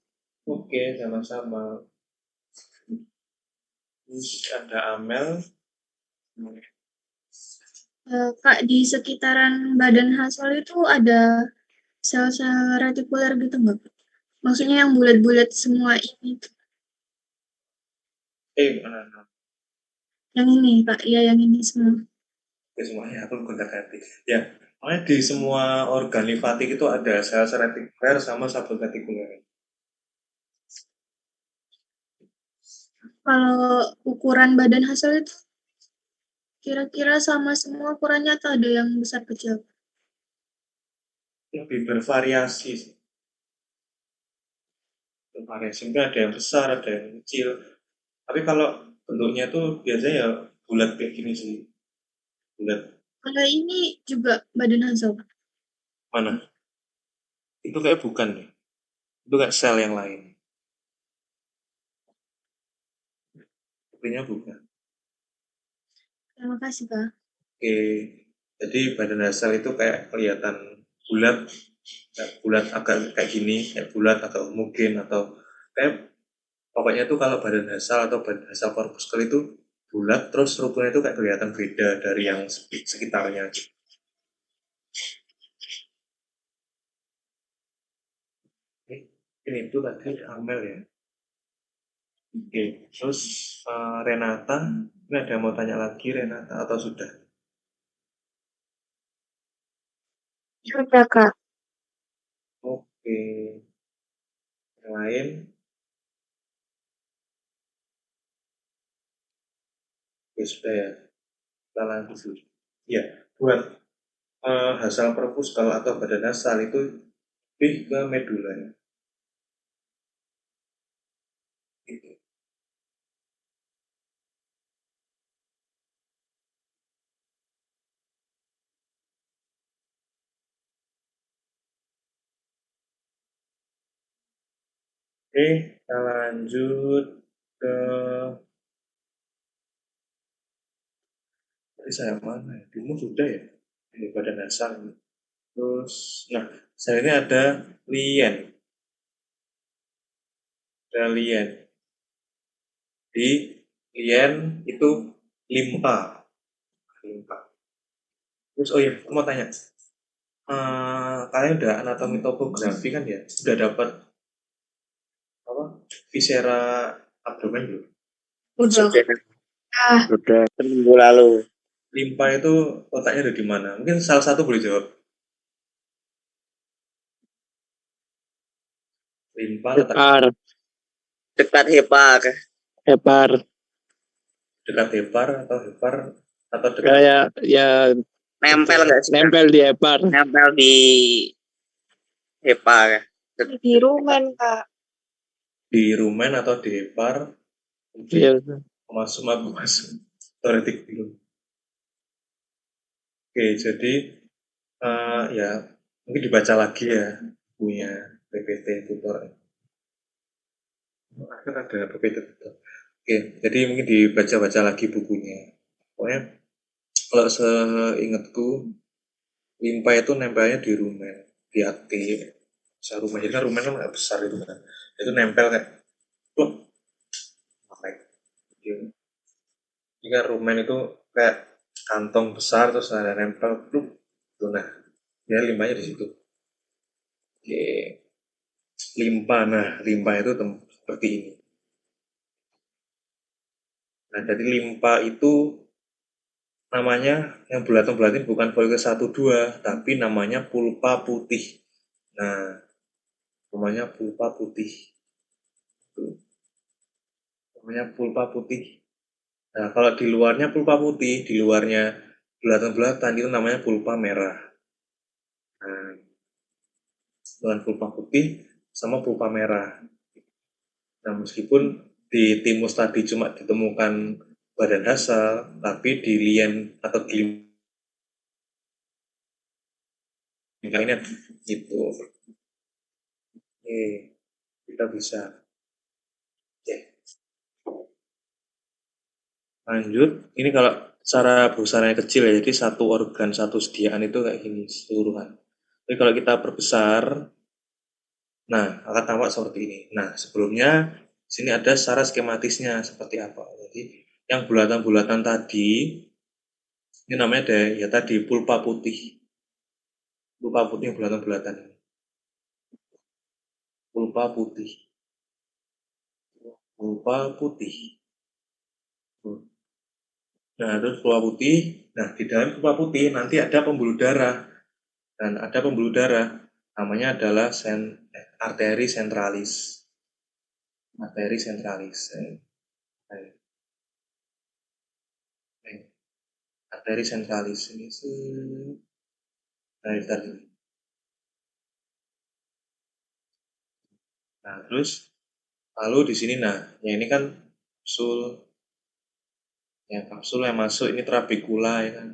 Oke, sama-sama. Terus ada Amel. Kak, di sekitaran badan hasal itu ada sel-sel retikuler gitu nggak? Maksudnya yang bulat-bulat semua ini. Mana? Yang ini, Pak. Ya, yang ini semua. Semuanya aku gonta-ganti. Ya, makanya di semua organ limfatik itu ada sel-sel retikuler sama subretikuler. Kalau ukuran badan hasil itu kira-kira sama semua ukurannya atau ada yang besar kecil? Lebih bervariasi sih. Bervariasi, mungkin ada yang besar, ada yang kecil. Tapi kalau bentuknya tuh biasanya ya bulat kayak gini sih. Bulat. Kalau ini juga badan hasil. Mana? Itu kayak bukan deh. Itu kayak sel yang lain. Sepertinya bukan. Terima kasih, Pak. Oke. Jadi badan dasar itu kayak kelihatan bulat, agak kayak gini, kayak bulat atau mungkin atau kayak pokoknya tuh kalau badan dasar atau badan dasar korpuskel itu bulat, terus strukturnya itu kayak kelihatan beda dari yang sekitarnya. Ini itu tadi Amel ya. Oke, terus Renata, ini ada yang mau tanya lagi Renata atau sudah? Sudah, Kak. Oke, yang lain? Oke, sudah ya. Kita lanjut. Ya, buat hasil korpuskel atau badan asal itu lebih ke medula ya. Gitu. Oke, kita lanjut ke tadi saya mana ya? Dulu sudah ya di badan asal. Terus, nah, saya ini ada lien. Ada lien. Di lien itu limpa. Terus, oh iya, aku mau tanya. Kalian udah anatomi topografi kan ya? Sudah dapat apa? Viscera abdomen belum? Udah. Sudah. Seminggu lalu. Limpa itu letaknya ada di mana? Mungkin salah satu boleh jawab. Limpa letak Hepar, Dekat hepar. hepar. dekat hepar atau dekat Kayak ya Nempel nggak sih? nempel di hepar. Nempel di hepar. Di rumen, Kak. di rumen atau di hepar? Iya. Masuk teoretik dulu. Oke, jadi ya mungkin dibaca lagi ya punya PPT tutor. Akan ada PPT tutor. Oke, jadi mungkin dibaca-baca lagi bukunya. Pokoknya kalau seingatku limpa itu nempelnya di rumen, di aktif. Rumen, jadi kan rumen kan nggak besar itu kan. Itu nempel kayak jika rumen itu kayak kantong besar terus ada nempel tuh, nah ya limpanya di situ. Oke, limpa itu seperti ini. Nah, jadi limpa itu namanya yang bulatin bukan folikel 1-2, tapi namanya pulpa putih. Nah, namanya pulpa putih. Tuh. Namanya pulpa putih. Nah, kalau di luarnya pulpa putih, di luarnya bulatan-bulatan itu namanya pulpa merah. Nah, dengan pulpa putih sama pulpa merah. Nah, meskipun di timus tadi cuma ditemukan badan dasar, tapi di lien atau di ini gitu. Oke, kita bisa. Oke. Lanjut, ini kalau cara besarnya kecil ya, jadi satu organ, satu sediaan itu kayak gini seluruhan. Tapi kalau kita perbesar, nah akan tampak seperti ini. Nah, sebelumnya sini ada secara skematisnya seperti apa. Jadi yang bulatan-bulatan tadi ini namanya ada ya tadi pulpa putih. Pulpa putih yang bulatan-bulatan. Pulpa pulpa putih. Pulpa putih. Nah, terus pulpa putih. Nah, di dalam pulpa putih nanti ada pembuluh darah. Dan ada pembuluh darah. Namanya adalah arteri sentralis. Arteri sentralis. Arteri sentralis ini nah, terus lalu di sini yang ini kan kapsul yang masuk ini trabekula ya kan.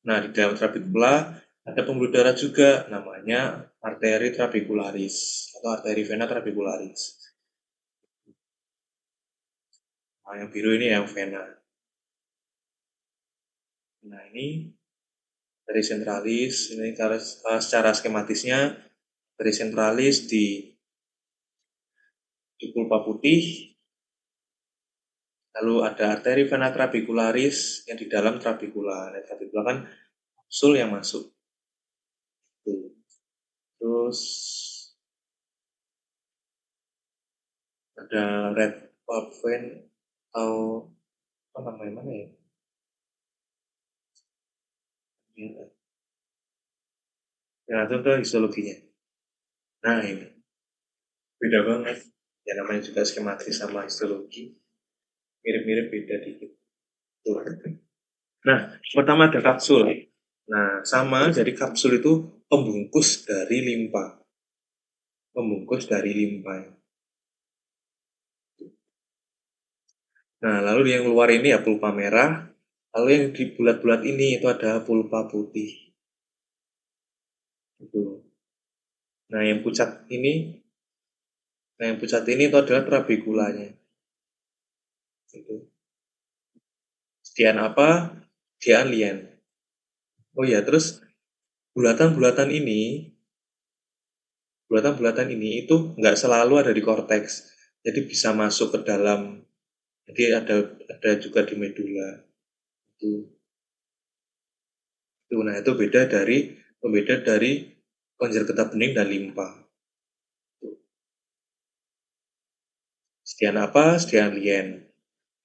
Nah, di dalam trabekula ada pembuluh darah juga namanya arteri trabekularis atau arteri vena trabekularis. Nah, yang biru ini yang vena. Nah, ini arteri sentralis, ini secara skematisnya arteri sentralis di pulpa putih. Lalu ada arteri vena trabekularis yang di dalam trabekula. Nah, trabekula kan kapsul yang masuk. Terus ada red valve vein atau apa namanya mana ya? Nah, itu histologinya. Nah, ini beda banget. Ya namanya juga skematis sama histologi. Mirip-mirip, beda dikit. Tuh. Nah, pertama ada kapsul. Nah, sama, jadi kapsul itu pembungkus dari limpa. Pembungkus dari limpa. Nah, lalu yang luar ini ya pulpa merah. Lalu yang di bulat-bulat ini itu ada pulpa putih. Itu. Nah, yang pucat ini itu adalah trabekulanya. Itu. Sediaan apa? Sediaan lien. Oh ya, terus bulatan-bulatan ini itu nggak selalu ada di korteks. Jadi bisa masuk ke dalam. Jadi ada juga di medula. Itu. Nah, itu pembeda dari kelenjar getah bening dan limpa. Sediaan apa? Sediaan lien.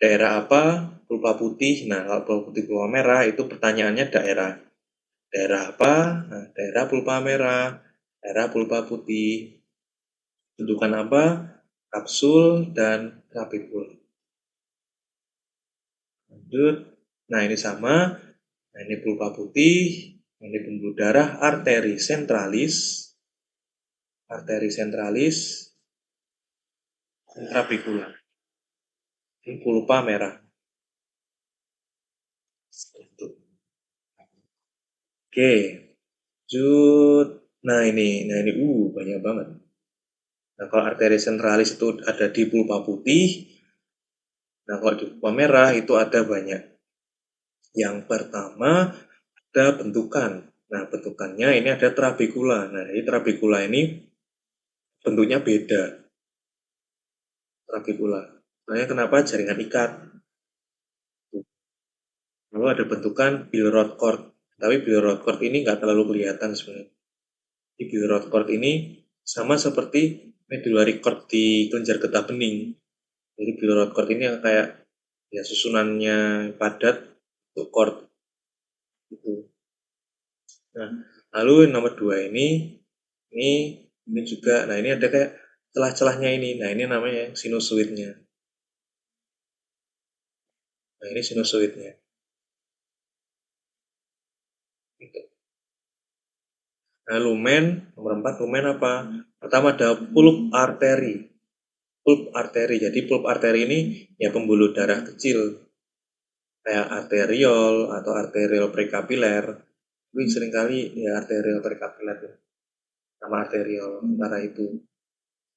Daerah apa? Pulpa putih. Nah, kalau pulpa putih pulpa merah itu pertanyaannya daerah. Daerah apa? Nah, daerah pulpa merah, daerah pulpa putih. Bentukan apa? Kapsul dan trabekul. Lanjut. Nah, ini sama. Nah, ini pulpa putih. Ini pembuluh darah arteri sentralis. Arteri sentralis. Trabekula. Ini pulpa merah. Oke. Lanjut. Nah, ini banyak banget. Nah, kalau arteri sentralis itu ada di pulpa putih. Nah, kalau di pulpa merah itu ada banyak. Yang pertama ada bentukan. Nah, bentukannya ini ada trabekula. Nah, ini trabekula ini bentuknya beda. Trabekula. Makanya kenapa jaringan ikat. Lalu ada bentukan Billroth cord. Tapi Billroth cord ini nggak terlalu kelihatan sebenarnya. Di Billroth cord ini sama seperti medullary cord di kelenjar getah bening. Jadi Billroth cord ini yang kayak ya susunannya padat untuk cord. Gitu. Nah, lalu yang nomor 2 ini juga, nah ini ada kayak celah-celahnya ini. Nah, ini namanya sinusoidnya. Nah, ini sinusoidnya. Gitu. Nah, lumen, nomor 4, lumen apa? Pertama ada pulp arteri. Pulp arteri, jadi pulp arteri ini ya pembuluh darah kecil. Kayak arteriol atau arteriol prekapiler. Tapi seringkali ya arteriol prekapiler. Nama arteriol, antara itu.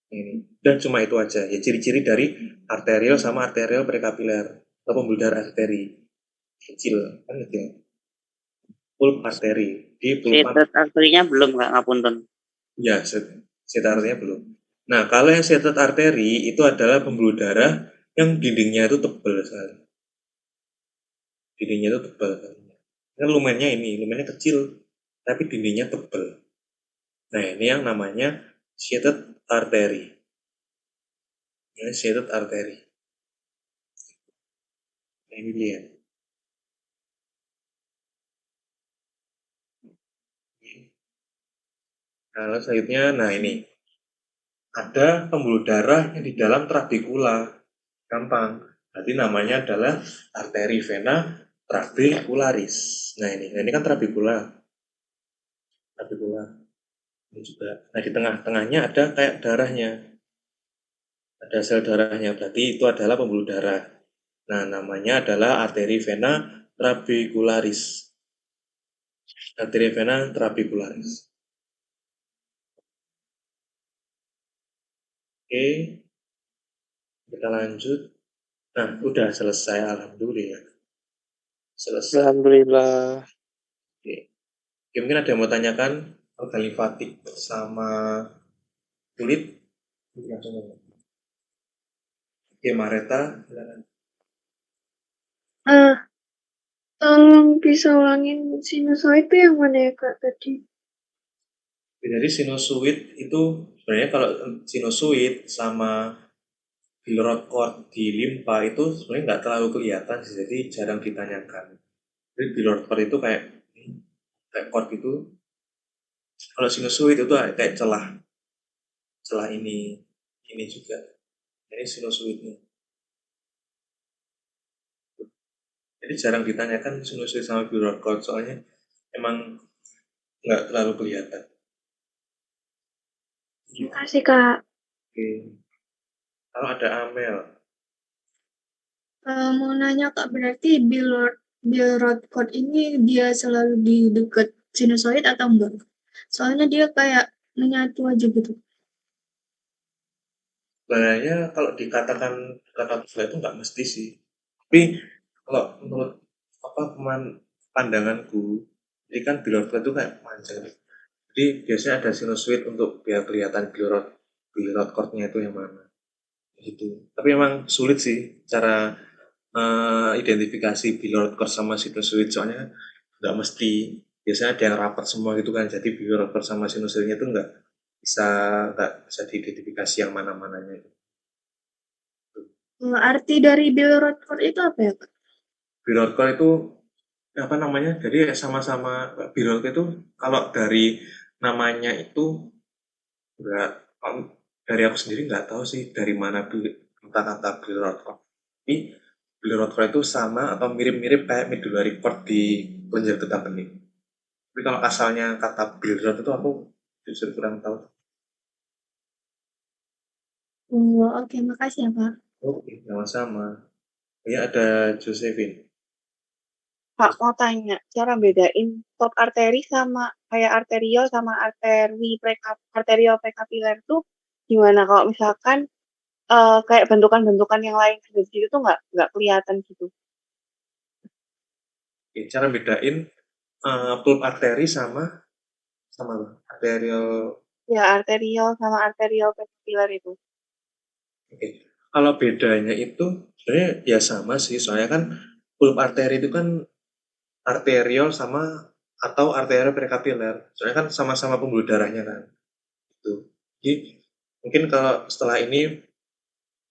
Ini. Dan cuma itu aja. Ya ciri-ciri dari arteriol sama arteriol prekapiler. Atau pembuluh darah arteri. Kecil. Kan gitu. Pulp arteri. Di pulpa. Setet arterinya belum, Kak, ngapunten. Ya, setet arterinya belum. Nah, kalau yang setet arteri itu adalah pembuluh darah yang dindingnya itu tebal sekali. Dindingnya itu tebal. Kan lumennya kecil, tapi dindingnya tebal. Nah, ini yang namanya setet arteri. Ini shaded artery. Ini dia. Nah, lalu selanjutnya, nah ini ada pembuluh darah yang di dalam trabekula. Gampang. Berarti namanya adalah arteri vena trabecularis. Nah ini kan trabekula. Ini juga. Nah di tengah-tengahnya ada kayak darahnya. Ada sel darahnya. Berarti itu adalah pembuluh darah. Nah namanya adalah arteri vena trabecularis. Arteri vena trabecularis. Oke, kita lanjut. Nah, udah selesai, alhamdulillah. Selesai. Alhamdulillah. Oke. Oke, mungkin ada yang mau tanyakan organ limfatik sama kulit? Oke, Mareta, silakan. Tolong bisa ulangin sinusoid itu yang mana ya Kak tadi? Jadi sinusoid itu sebenarnya kalau sinusoid sama bilirubin cord di limpa itu sebenarnya nggak terlalu kelihatan sih, jadi jarang ditanyakan. Jadi bilirubin cord itu kayak cord itu. Kalau sinusoid itu kayak celah ini juga. Ini sinusoidnya. Jadi jarang ditanyakan sinusoid sama bilirubin cord, soalnya emang nggak terlalu kelihatan. Terima kasih Kak. Oke. Kalau ada Amel. Mau nanya Kak, berarti bilirubin cord ini dia selalu di dekat sinusoid atau enggak? Soalnya dia kayak menyatu aja gitu. Sebenarnya kalau dikatakan kata sebelah itu nggak mesti sih. Tapi kalau menurut pandanganku, jadi kan bilirubin itu kayak panjang. Jadi biasanya ada sinusoid untuk biar kelihatan bilirubin cord-nya itu yang mana. Gitu. Tapi memang sulit sih cara identifikasi bilirubin cord sama sinusoid, soalnya nggak mesti. Biasanya ada yang rapat semua gitu kan, jadi bilirubin cord sama sinusoidnya itu nggak bisa diidentifikasi yang mana-mananya. Arti dari bilirubin cord itu apa ya Kak? Bilirubin cord itu apa namanya? Jadi sama-sama bilirubin itu kalau dari namanya itu enggak, dari aku sendiri nggak tahu sih dari mana kata-kata bilirubin cord. Tapi bilirubin cord itu sama atau mirip-mirip kayak medullary cord di kelenjar getah bening. Tapi kalau asalnya kata bilirubin itu aku justru kurang tahu. Oke, makasih ya Kak. Oke, sama-sama. Ya, ada Josephine. Kak mau tanya, cara bedain top arteri sama kayak arteriol sama arterial prekapiler tuh gimana kalau misalkan kayak bentukan-bentukan yang lain di situ tuh nggak kelihatan gitu. Oke, cara bedain pulp arteri sama arterial. Ya arteriol sama arterial prekapiler itu. Oke. Kalau bedanya itu sebenarnya ya sama sih, soalnya kan pulp arteri itu kan arterial sama atau arterial prekapiler. Soalnya kan sama-sama pembuluh darahnya kan. Itu. Jadi mungkin kalau setelah ini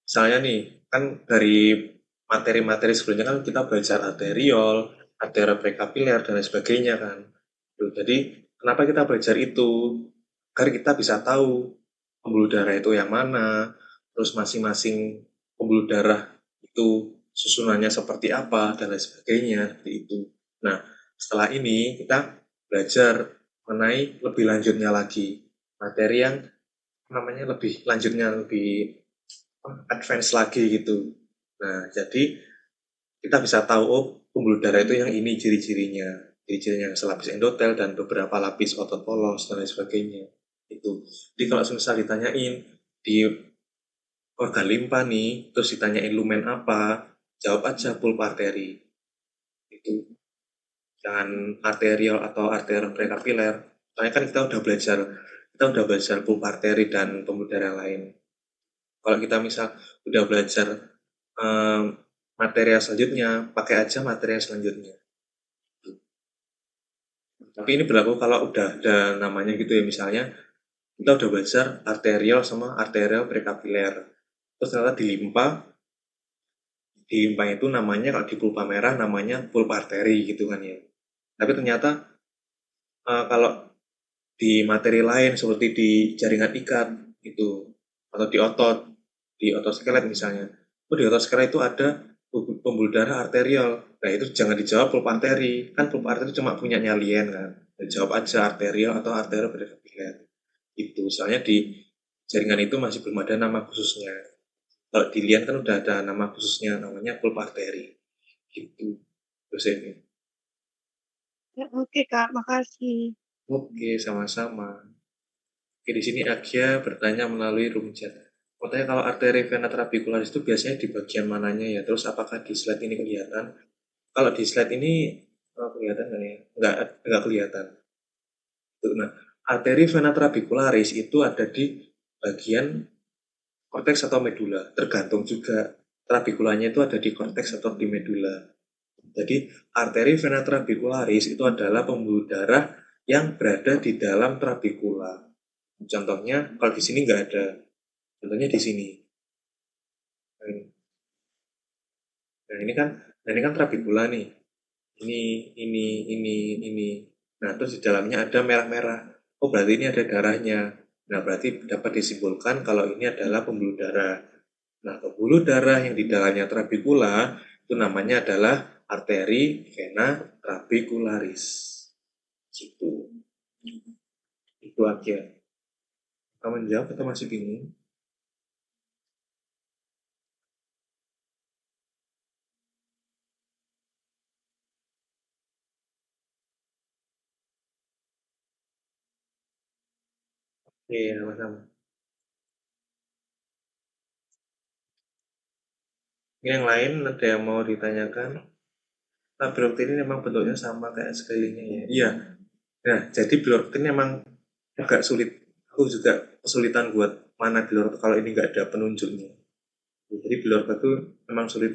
misalnya nih kan dari materi-materi sebelumnya kan kita belajar arterial, arterial prekapiler dan lain sebagainya kan. Jadi kenapa kita belajar itu? Agar kita bisa tahu pembuluh darah itu yang mana, terus masing-masing pembuluh darah itu susunannya seperti apa dan lain sebagainya seperti itu. Nah, setelah ini kita belajar mengenai lebih lanjutnya lagi, materi yang namanya lebih lanjutnya, lebih advance lagi gitu. Nah, jadi kita bisa tahu, oh pembuluh darah itu yang ini ciri-cirinya selapis endotel dan beberapa lapis otot polos dan lain sebagainya. Itu. Jadi kalau misal ditanyain di organ limpa nih, terus ditanyain lumen apa, jawab aja pulp arteri. Itu. Jangan arterial atau arterial prekapiler. Soalnya kan kita udah belajar pulp arteri dan pembuluh darah lain. Kalau kita misal udah belajar materi selanjutnya, pakai aja materi selanjutnya. Tapi ini berlaku kalau udah ada namanya gitu ya, misalnya kita udah belajar arterial sama arterial prekapiler. terus ternyata di limpa itu namanya, kalau di pulpa merah namanya pulpa arteri gitu kan ya. Tapi ternyata kalau di materi lain seperti di jaringan ikat itu, atau di otot skelet misalnya, di otot skelet itu ada pembuluh darah arterial. Nah itu jangan dijawab pulpa arteri, kan pulpa arteri cuma punya lien kan. Jawab aja arterial atau arterioperikapiler. Itu soalnya di jaringan itu masih belum ada nama khususnya. Kalau di lien kan udah ada nama khususnya, namanya pulpa arteri. Gitu. Terus ini. Ya, oke Kak, makasih. Oke, sama-sama. Oke, di sini Agia bertanya melalui room chat. Katanya kalau arteri vena trabecularis itu biasanya di bagian mananya ya? Terus apakah di slide ini kelihatan? Kalau di slide ini kelihatan nggak ya? Nggak kelihatan. Nah, arteri vena trabecularis itu ada di bagian korteks atau medula. Tergantung juga trabekulanya itu ada di korteks atau di medula. Jadi arteri vena trabecularis itu adalah pembuluh darah yang berada di dalam trabekula. Contohnya kalau di sini nggak ada. Contohnya di sini. Nah ini kan trabekula nih. Ini. Nah terus di dalamnya ada merah-merah. Oh berarti ini ada darahnya. Nah berarti dapat disimpulkan kalau ini adalah pembuluh darah. Nah pembuluh darah yang di dalamnya trabekula itu namanya adalah arteri vena trabecularis. Gitu. Itu aja. Kamu menjawab atau masih bingung? Oke, sama-sama. Ini yang lain ada yang mau ditanyakan? Nah, bilirubin ini memang bentuknya sama kayak sekelilingnya ya. Iya. Nah, jadi bilirubin memang agak sulit. Aku juga kesulitan buat mana bilirubin kalau ini nggak ada penunjuknya. Jadi bilirubin itu memang sulit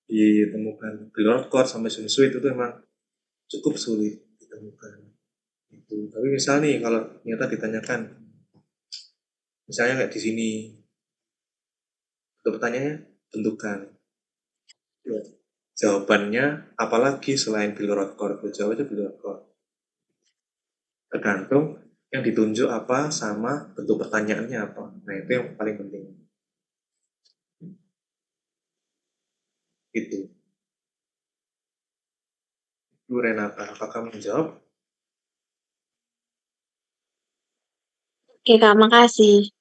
ditemukan. Bilirubin sampai sunsuit itu memang cukup sulit ditemukan. Itu. Tapi misal nih kalau ternyata ditanyakan, misalnya kayak di sini, untuk pertanyaannya tentukan. Ya. Jawabannya apalagi selain bilirubin? Jawab aja bilirubin. Tergantung yang ditunjuk apa sama bentuk pertanyaannya apa. Nah itu yang paling penting. Itu. Bu Renata, apakah menjawab? Oke Kak, makasih.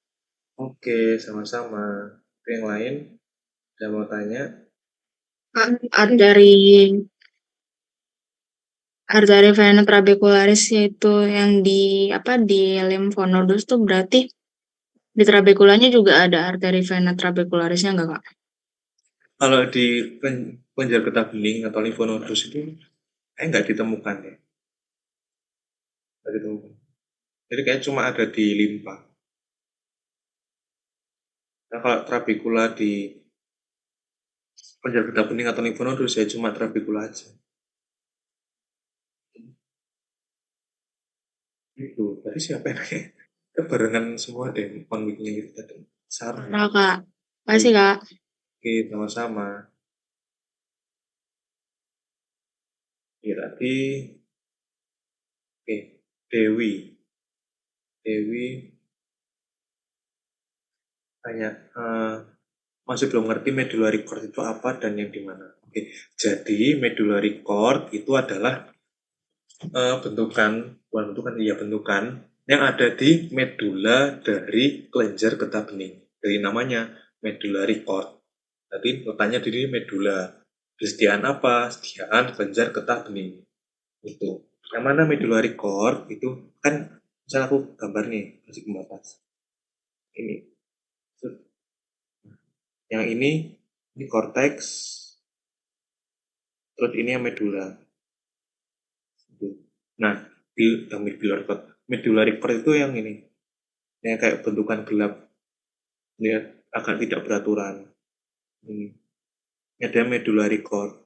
Oke, sama-sama. Yang lain, ada mau tanya? Arteri vena trabecularis yaitu yang di limfonodus tuh berarti di trabekulanya juga ada arteri vena trabecularisnya nggak Kak? Kalau di kelenjar getah bening atau limfonodus itu nggak ditemukan ya. Nggak ditemukan. Jadi kayak cuma ada di limpa. Nah kalau trabekula di kelenjar getah bening atau limfonodus ya cuma trabekula aja. Itu, tadi siapa yang nanya? Barengan semua deh konfliknya gitu tadi. Sarah. Nah Kak, makasih Kak. Oke, sama-sama. Ya tadi, Dewi tanya, masih belum ngerti medullary cord itu apa dan yang di mana. Oke, jadi medullary cord itu adalah bentukan yang ada di medula dari kelenjar getah bening. Dari namanya medullary cord. Tadi letaknya di medula. Kesediaan apa? Kesediaan kelenjar getah bening. Itu. Yang mana medullary cord itu kan, misalnya aku gambar nih, kasih pembatas. Ini. Yang ini cortex. Terus ini yang medula. Nah, medullary cord itu yang ini. Yang kayak bentukan gelap. Lihat agak tidak beraturan. Ini ada medullary cord.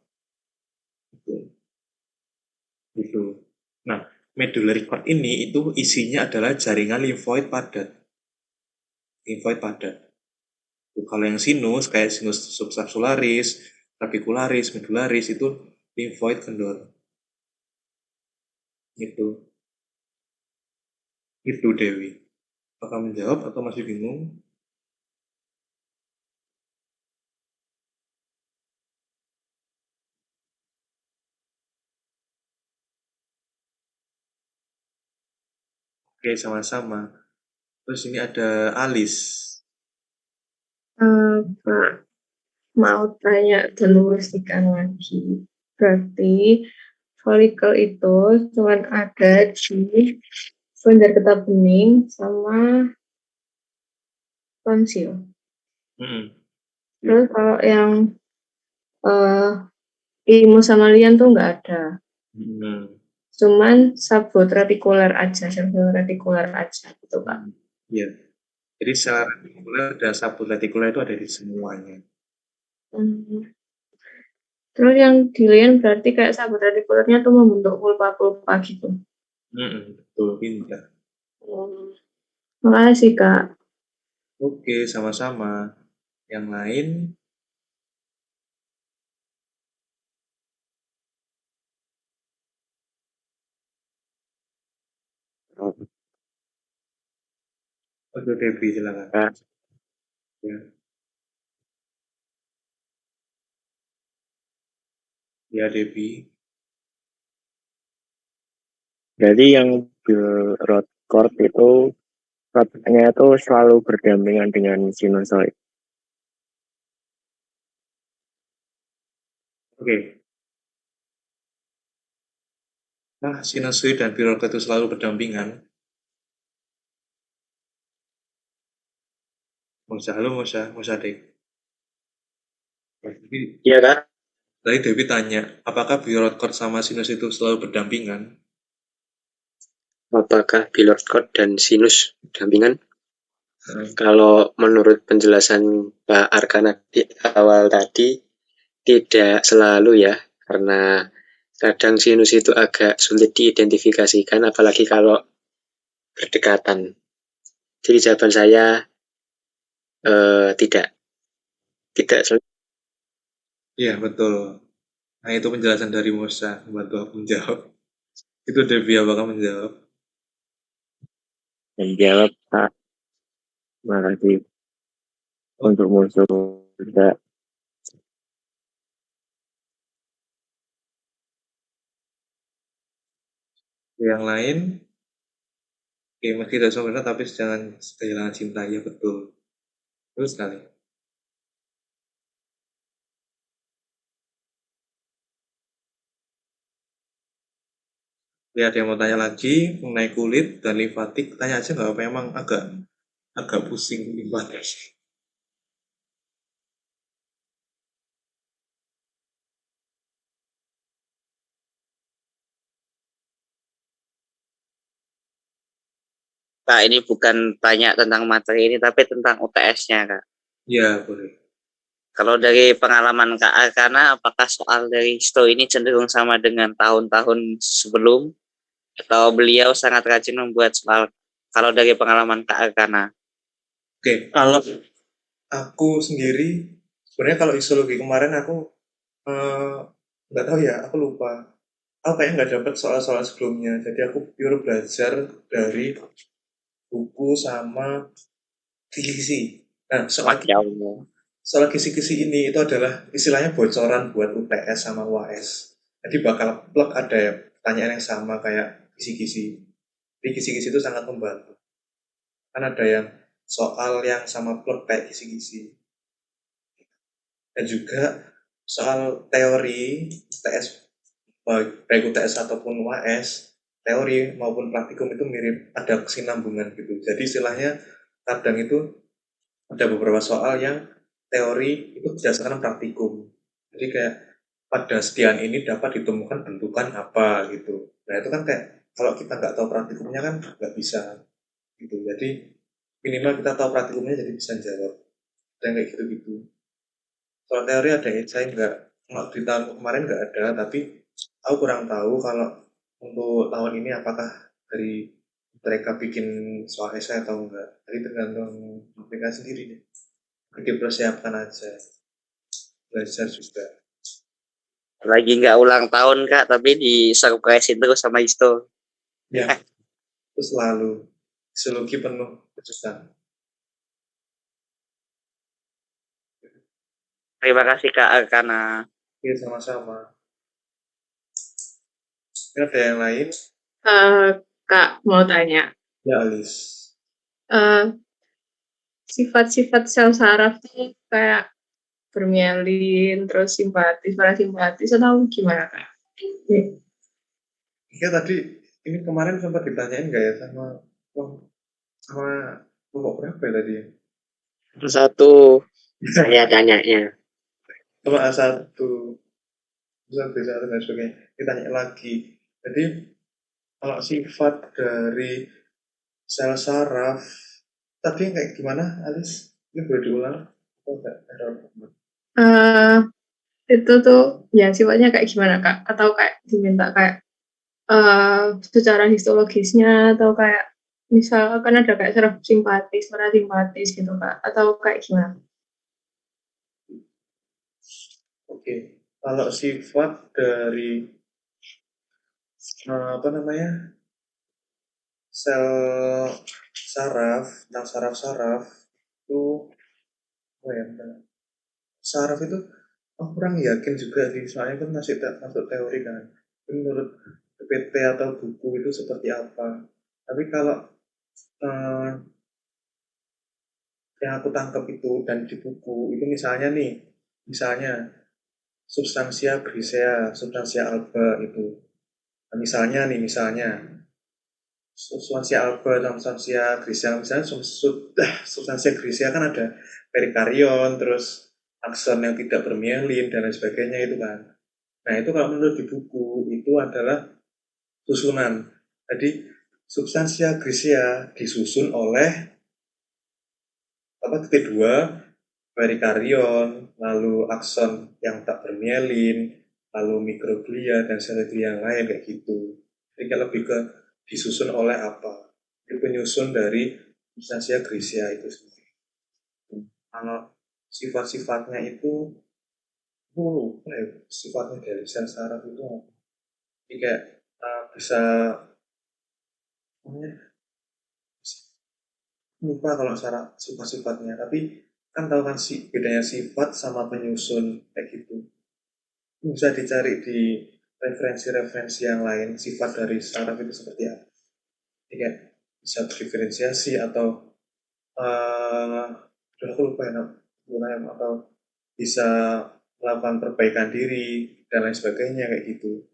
Gitu. Nah, medullary cord ini itu isinya adalah jaringan limfoid padat. Kalau yang sinus kayak sinus subcapsularis, trabecularis, medularis itu limfoid kendor. Itu Dewi. Apakah menjawab atau masih bingung? Oke, sama-sama. Terus ini ada Alis. Pak, mau tanya diluruskan lagi. Berarti folikel itu cuma ada di kelenjar getah bening sama tonsil. Terus kalau yang imus sama lian tuh nggak ada. Cuman subretikuler aja, subretikuler aja gitu, Pak. Iya. Jadi sel retikuler dan subretikuler itu ada di semuanya. Terus yang di lian berarti kayak subretikulernya tuh membentuk pulpa-pulpa gitu. Betul, pintar. Makasih, Kak. Oke, sama-sama. Yang lain? Oke, Debbie, silakan. Ya. Ya, Debbie. Jadi yang Rod chord itu rodnya itu selalu berdampingan dengan sinusoid. Oke. Nah, sinusoid dan Birol chord itu selalu berdampingan. Halo, Musa Dek. Iya, Kak. Tadi Dewi tanya, apakah Birol chord sama sinus itu selalu berdampingan? Apakah Bilord chord dan sinus berdampingan? Kalau menurut penjelasan Pak Arkana di awal tadi, tidak selalu ya, karena kadang sinus itu agak sulit diidentifikasikan, apalagi kalau berdekatan. Jadi jawaban saya tidak selalu. Iya, betul. Nah, itu penjelasan dari Musa, membantu aku menjawab. Itu Debbie apakah menjawab? Menjawab, Pak. Makasih untuk musuh juga. Yang lain? Oke, meski tidak sempurna, tapi jangan kehilangan cinta. Ya, betul. Terus sekali. Ada yang mau tanya lagi mengenai kulit dan limfatik, tanya aja nggak apa, emang agak pusing limfatik. Kak, ini bukan tanya tentang materi ini, tapi tentang UTS-nya, Kak. Ya, boleh. Kalau dari pengalaman Kak Arkana, apakah soal dari histo ini cenderung sama dengan tahun-tahun sebelum? Atau beliau sangat rajin membuat soal, kalau dari pengalaman Kak Arkana? Oke, kalau aku sendiri, sebenarnya kalau histologi kemarin aku nggak tahu ya, aku lupa. Aku kayaknya nggak dapat soal-soal sebelumnya, jadi aku pure belajar dari buku sama kisi-kisi. Nah, soal kisi-kisi ini itu adalah istilahnya bocoran buat UTS sama UAS. Jadi bakal plug ada pertanyaan yang sama kayak kisi-kisi. Jadi kisi-kisi itu sangat membantu. Kan ada yang soal yang sama plug kayak kisi-kisi. Dan juga soal teori UTS, baik UTS ataupun UAS, teori maupun praktikum itu mirip, ada kesinambungan gitu. Jadi istilahnya kadang itu ada beberapa soal yang teori itu berdasarkan praktikum. Jadi kayak pada sediaan ini dapat ditemukan bentukan apa gitu. Nah itu kan kayak kalau kita nggak tahu praktikumnya kan nggak bisa gitu. Jadi minimal kita tahu praktikumnya jadi bisa jawab. Dan kayak gitu-gitu. Soal teori ada saya di tahun kemarin nggak ada, tapi aku kurang tahu kalau untuk tahun ini apakah dari mereka bikin soal esai atau enggak. Jadi tergantung mereka sendiri deh. dipersiapkan aja, belajar juga. Lagi nggak ulang tahun Kak, tapi disurprisein terus sama Isto. Ya, itu selalu psikologi penuh kejutan. Terima kasih Kak Arkana. Oke, sama-sama. Ada yang lain? Kak, mau tanya. Ya, Alis. Sifat-sifat sel saraf tuh kayak bermielin, terus simpatis, parasimpatis, atau gimana, Kak? Iya, tadi ini kemarin sempat ditanyain nggak ya sama kelompok berapa ya tadi? Satu saya tanyanya. Sama A1, B1 dan sebagainya. Ditanya lagi. Jadi, kalau sifat dari sel saraf, tadi kayak gimana, Alis? Ini boleh diulang? Oh, enggak, ada Itu tuh ya sifatnya kayak gimana, Kak? Atau kayak diminta kayak secara histologisnya, atau kayak misalkan ada kayak saraf simpatis, parasimpatis gitu, Kak? Atau kayak gimana? Oke, kalau sifat dari apa namanya sel saraf, tentang saraf-saraf itu, oh ya, saraf itu kurang yakin juga sih, soalnya kan masih masuk teori kan. Menurut PT atau buku itu seperti apa? Tapi kalau yang aku tangkap itu dan di buku itu misalnya substansia grisea, substansia alba itu. Nah, misalnya substansia alba dan substansia grisea, misalnya substansia grisea kan ada perikarion, terus akson yang tidak bermielin dan lain sebagainya itu kan. Nah, itu kalau menurut di buku itu adalah susunan. Jadi substansia grisea disusun oleh T2, perikarion, lalu akson yang tak bermielin, lalu mikroglia dan sel yang lain kayak gitu. Jadi lebih ke disusun oleh apa? Itu penyusun dari substansia grisea itu sendiri. Kalau sifat-sifatnya itu, sifatnya dari sel saraf itu apa? Jadi kayak bisa lupa kalau sifat-sifatnya, tapi kan tahu kan sih bedanya sifat sama penyusun kayak gitu. Bisa dicari di referensi-referensi yang lain, sifat dari saraf itu seperti apa. Jadi kayak bisa diferensiasi atau aku lupa ya atau bisa melakukan perbaikan diri dan lain sebagainya kayak gitu.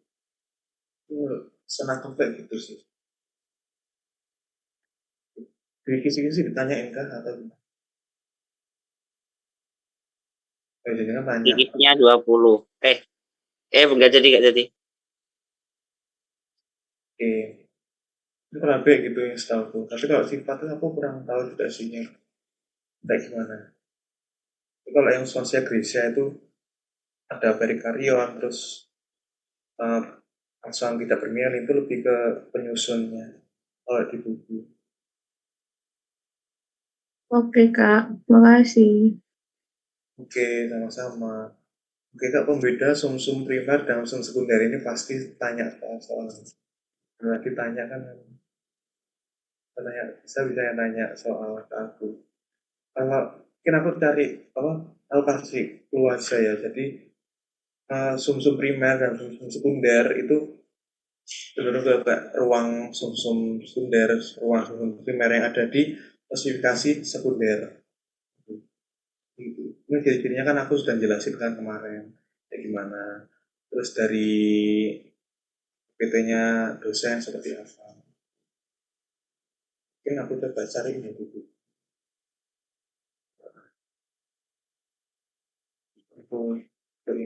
Senang kayak gitu sih. Di kisi-kisi ditanyain kah atau gimana? Jadi kan tanya. Dikitnya 20. Enggak jadi. Oke. Itu pernah B gitu yang setahu. Tapi kalau sifatnya aku kurang tahu juga sih kayak gimana. Tapi kalau yang substansia grisea itu ada perikarion, terus akson tidak bermielin itu lebih ke penyusunnya kalau di buku. Oke, Kak. Makasih. Oke, sama-sama. Oke, Kak, pembeda sumsum primer dan sumsum sekunder ini pasti tanya soal nanti tanya kan saya bisa tanya soal ke aku. Kalau mungkin aku cari aku kasih keluar saya. Jadi sumsum primer dan sumsum sekunder itu cenderung ke ruang sumsum sekunder, ruang sumsum primer yang ada di klasifikasi sekunder. Ini ciri-cirinya kan aku sudah jelasin kan kemarin kayak gimana. Terus dari PT-nya dosen seperti apa. Mungkin aku coba cari ini dulu. Dari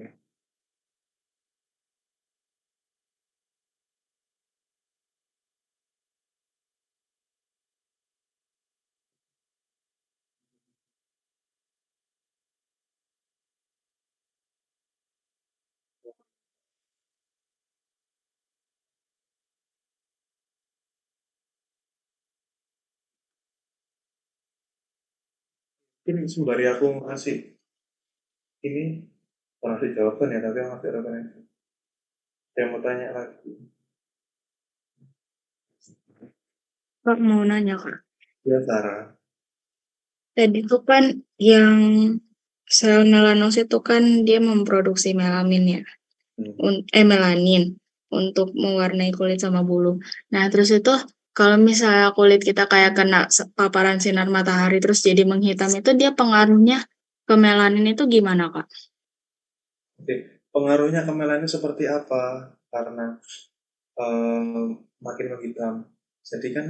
Mungkin sembari aku ngasih ini pernah jawaban ya, tapi masih referensi. Saya mau tanya lagi. Kak mau nanya Kak. Ya, Sarah. Tadi itu kan yang sel melanos itu kan dia memproduksi melanin ya. Melanin untuk mewarnai kulit sama bulu. Nah, terus itu kalau misalnya kulit kita kayak kena paparan sinar matahari terus jadi menghitam itu dia pengaruhnya ke melanin itu gimana, Kak? Oke, pengaruhnya ke melanin seperti apa? Karena makin menghitam. Jadi kan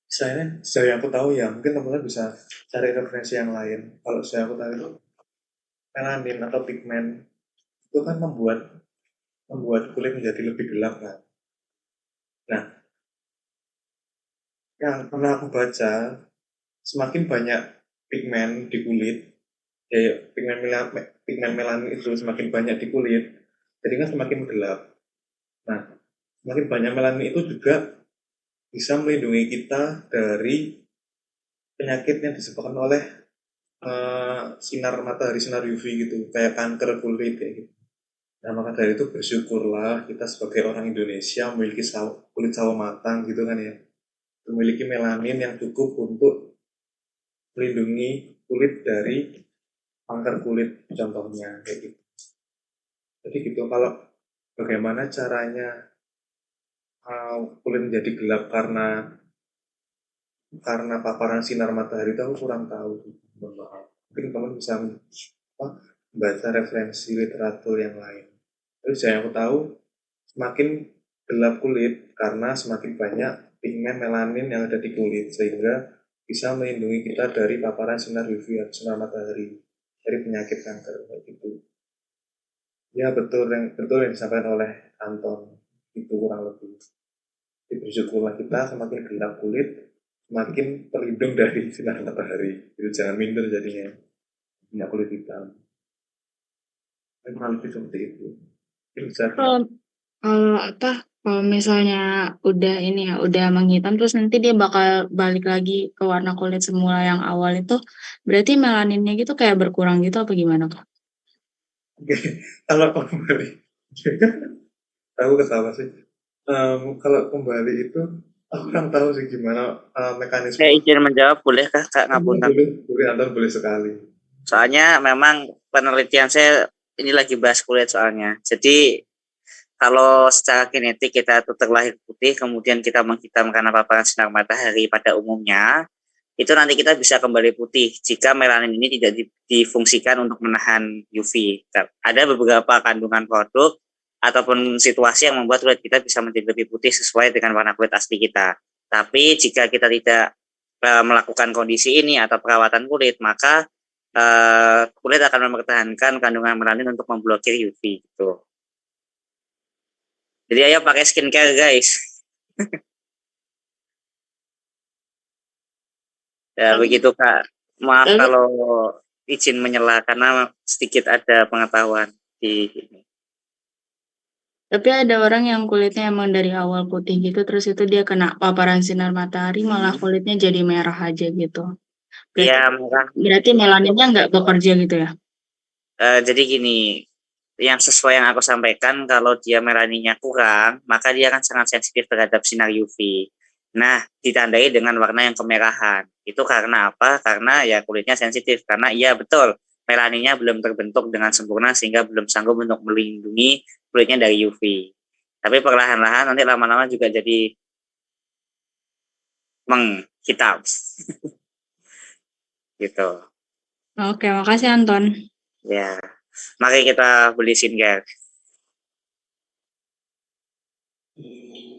saya aku tahu ya, mungkin teman-teman bisa cari referensi yang lain. Kalau saya aku tahu itu melanin atau pigmen itu kan membuat kulit menjadi lebih gelap kan. Nah, yang pernah aku baca, semakin banyak pigmen di kulit, ya pigmen melanin itu semakin banyak di kulit, jadi kan semakin gelap. Nah, semakin banyak melanin itu juga bisa melindungi kita dari penyakit yang disebabkan oleh sinar matahari, sinar UV gitu, kayak kanker kulit kayak gitu. Nah, maka dari itu bersyukurlah kita sebagai orang Indonesia memiliki kulit sawo matang gitu kan ya, memiliki melanin yang cukup untuk melindungi kulit dari kanker kulit contohnya kayak gitu. Jadi gitu, kalau bagaimana caranya kulit menjadi gelap karena paparan sinar matahari itu aku kurang tahu. Mungkin kamu bisa baca referensi literatur yang lain. Terus yang aku tahu, semakin gelap kulit karena semakin banyak pigmen melanin yang ada di kulit, sehingga bisa melindungi kita dari paparan sinar UV atau sinar matahari, dari penyakit kanker kayak gitu. Ya, betul yang disampaikan oleh Anton, itu kurang lebih. Jadi bersyukurlah kita semakin gelap kulit, semakin terlindung dari sinar matahari. Itu jangan minder jadinya punya kulit hitam. Kurang lebih seperti itu. Kalau misalnya udah ini ya, udah menghitam terus nanti dia bakal balik lagi ke warna kulit semula yang awal itu, berarti melaninnya gitu kayak berkurang gitu apa gimana, Kak? Oke, kalau kembali, aku ketawa sih. Kalau kembali itu, aku kurang tahu sih gimana mekanisme. Saya izin menjawab, bolehkah Kak Ngapunten? Boleh, Anton boleh sekali. Soalnya memang penelitian saya ini lagi bahas kulit soalnya. Jadi kalau secara genetik kita tuh terlahir putih, kemudian kita menghitam karena paparan sinar matahari pada umumnya, itu nanti kita bisa kembali putih jika melanin ini tidak difungsikan untuk menahan UV. Ada beberapa kandungan produk ataupun situasi yang membuat kulit kita bisa menjadi lebih putih sesuai dengan warna kulit asli kita. Tapi jika kita tidak melakukan kondisi ini atau perawatan kulit, maka kulit akan mempertahankan kandungan melanin untuk memblokir UV gitu. Jadi ayo pakai skincare guys. Ya begitu Kak. Maaf kalau izin menyela karena sedikit ada pengetahuan di ini. Tapi ada orang yang kulitnya emang dari awal putih gitu, terus itu dia kena paparan sinar matahari malah kulitnya jadi merah aja gitu. Iya, merah. Berarti melaninnya nggak bekerja gitu ya? Jadi gini, yang sesuai yang aku sampaikan, kalau dia melaninnya kurang, maka dia akan sangat sensitif terhadap sinar UV. Nah, ditandai dengan warna yang kemerahan. Itu karena apa? Karena ya kulitnya sensitif. Karena iya betul, melaninnya belum terbentuk dengan sempurna sehingga belum sanggup untuk melindungi kulitnya dari UV. Tapi perlahan-lahan nanti lama-lama juga jadi menghitam. Gitu. Oke, makasih Anton. Ya, mari kita beli skincare.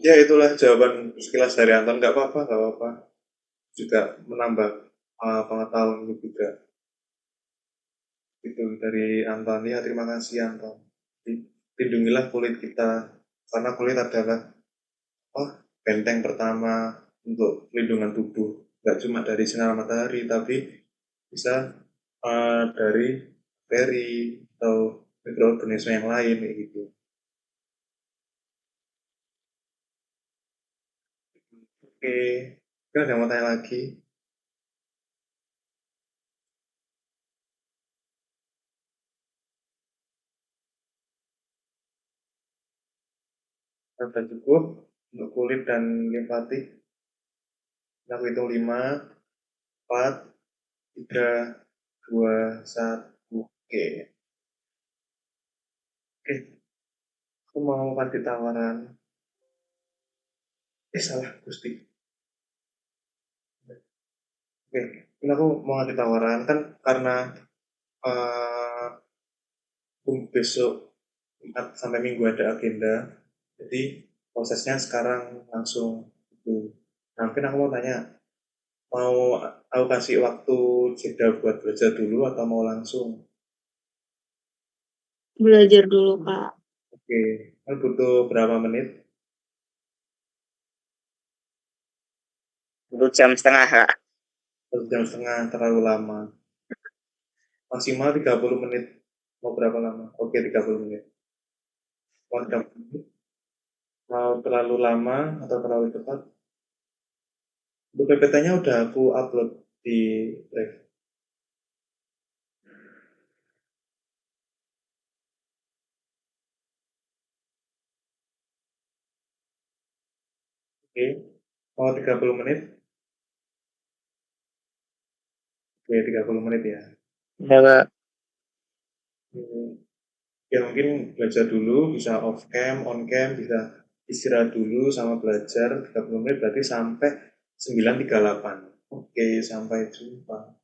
Ya, itulah jawaban sekilas dari Anton. Nggak apa-apa. Juga menambah pengetahuan juga. Itu dari Anton. Ya, terima kasih Anton. Lindungilah kulit kita, karena kulit adalah benteng pertama untuk pelindungan tubuh. Nggak cuma dari sinar matahari, tapi bisa dari bakteri atau mikroorganisme yang lain kayak gitu. Oke, kan ada yang mau tanya lagi? Sudah cukup untuk kulit dan limfatik. Aku hitung 5, 4, 3, 2, 1. Oke. Aku mau kasih tawaran. Salah, Gusti. Oke, ini aku mau kasih tawaran kan karena besok Jumat sampai Minggu ada agenda, jadi prosesnya sekarang langsung itu. Nah, mungkin aku mau tanya, mau aku kasih waktu jeda buat belajar dulu atau mau langsung? Belajar dulu, Kak. Oke, kan butuh berapa menit? 1 jam setengah, Kak. 1 jam setengah, terlalu lama. Maksimal 30 menit. Mau berapa lama? Oke, 30 menit. Mau 30 menit? Mau terlalu lama atau terlalu cepat? Untuk PPT-nya udah aku upload di Drive. Oke, mau 30 menit? Oke, 30 menit ya. Ya, Kak. Ya mungkin belajar dulu, bisa off cam, on cam, bisa istirahat dulu sama belajar 30 menit berarti sampai 9.38. Oke, sampai jumpa.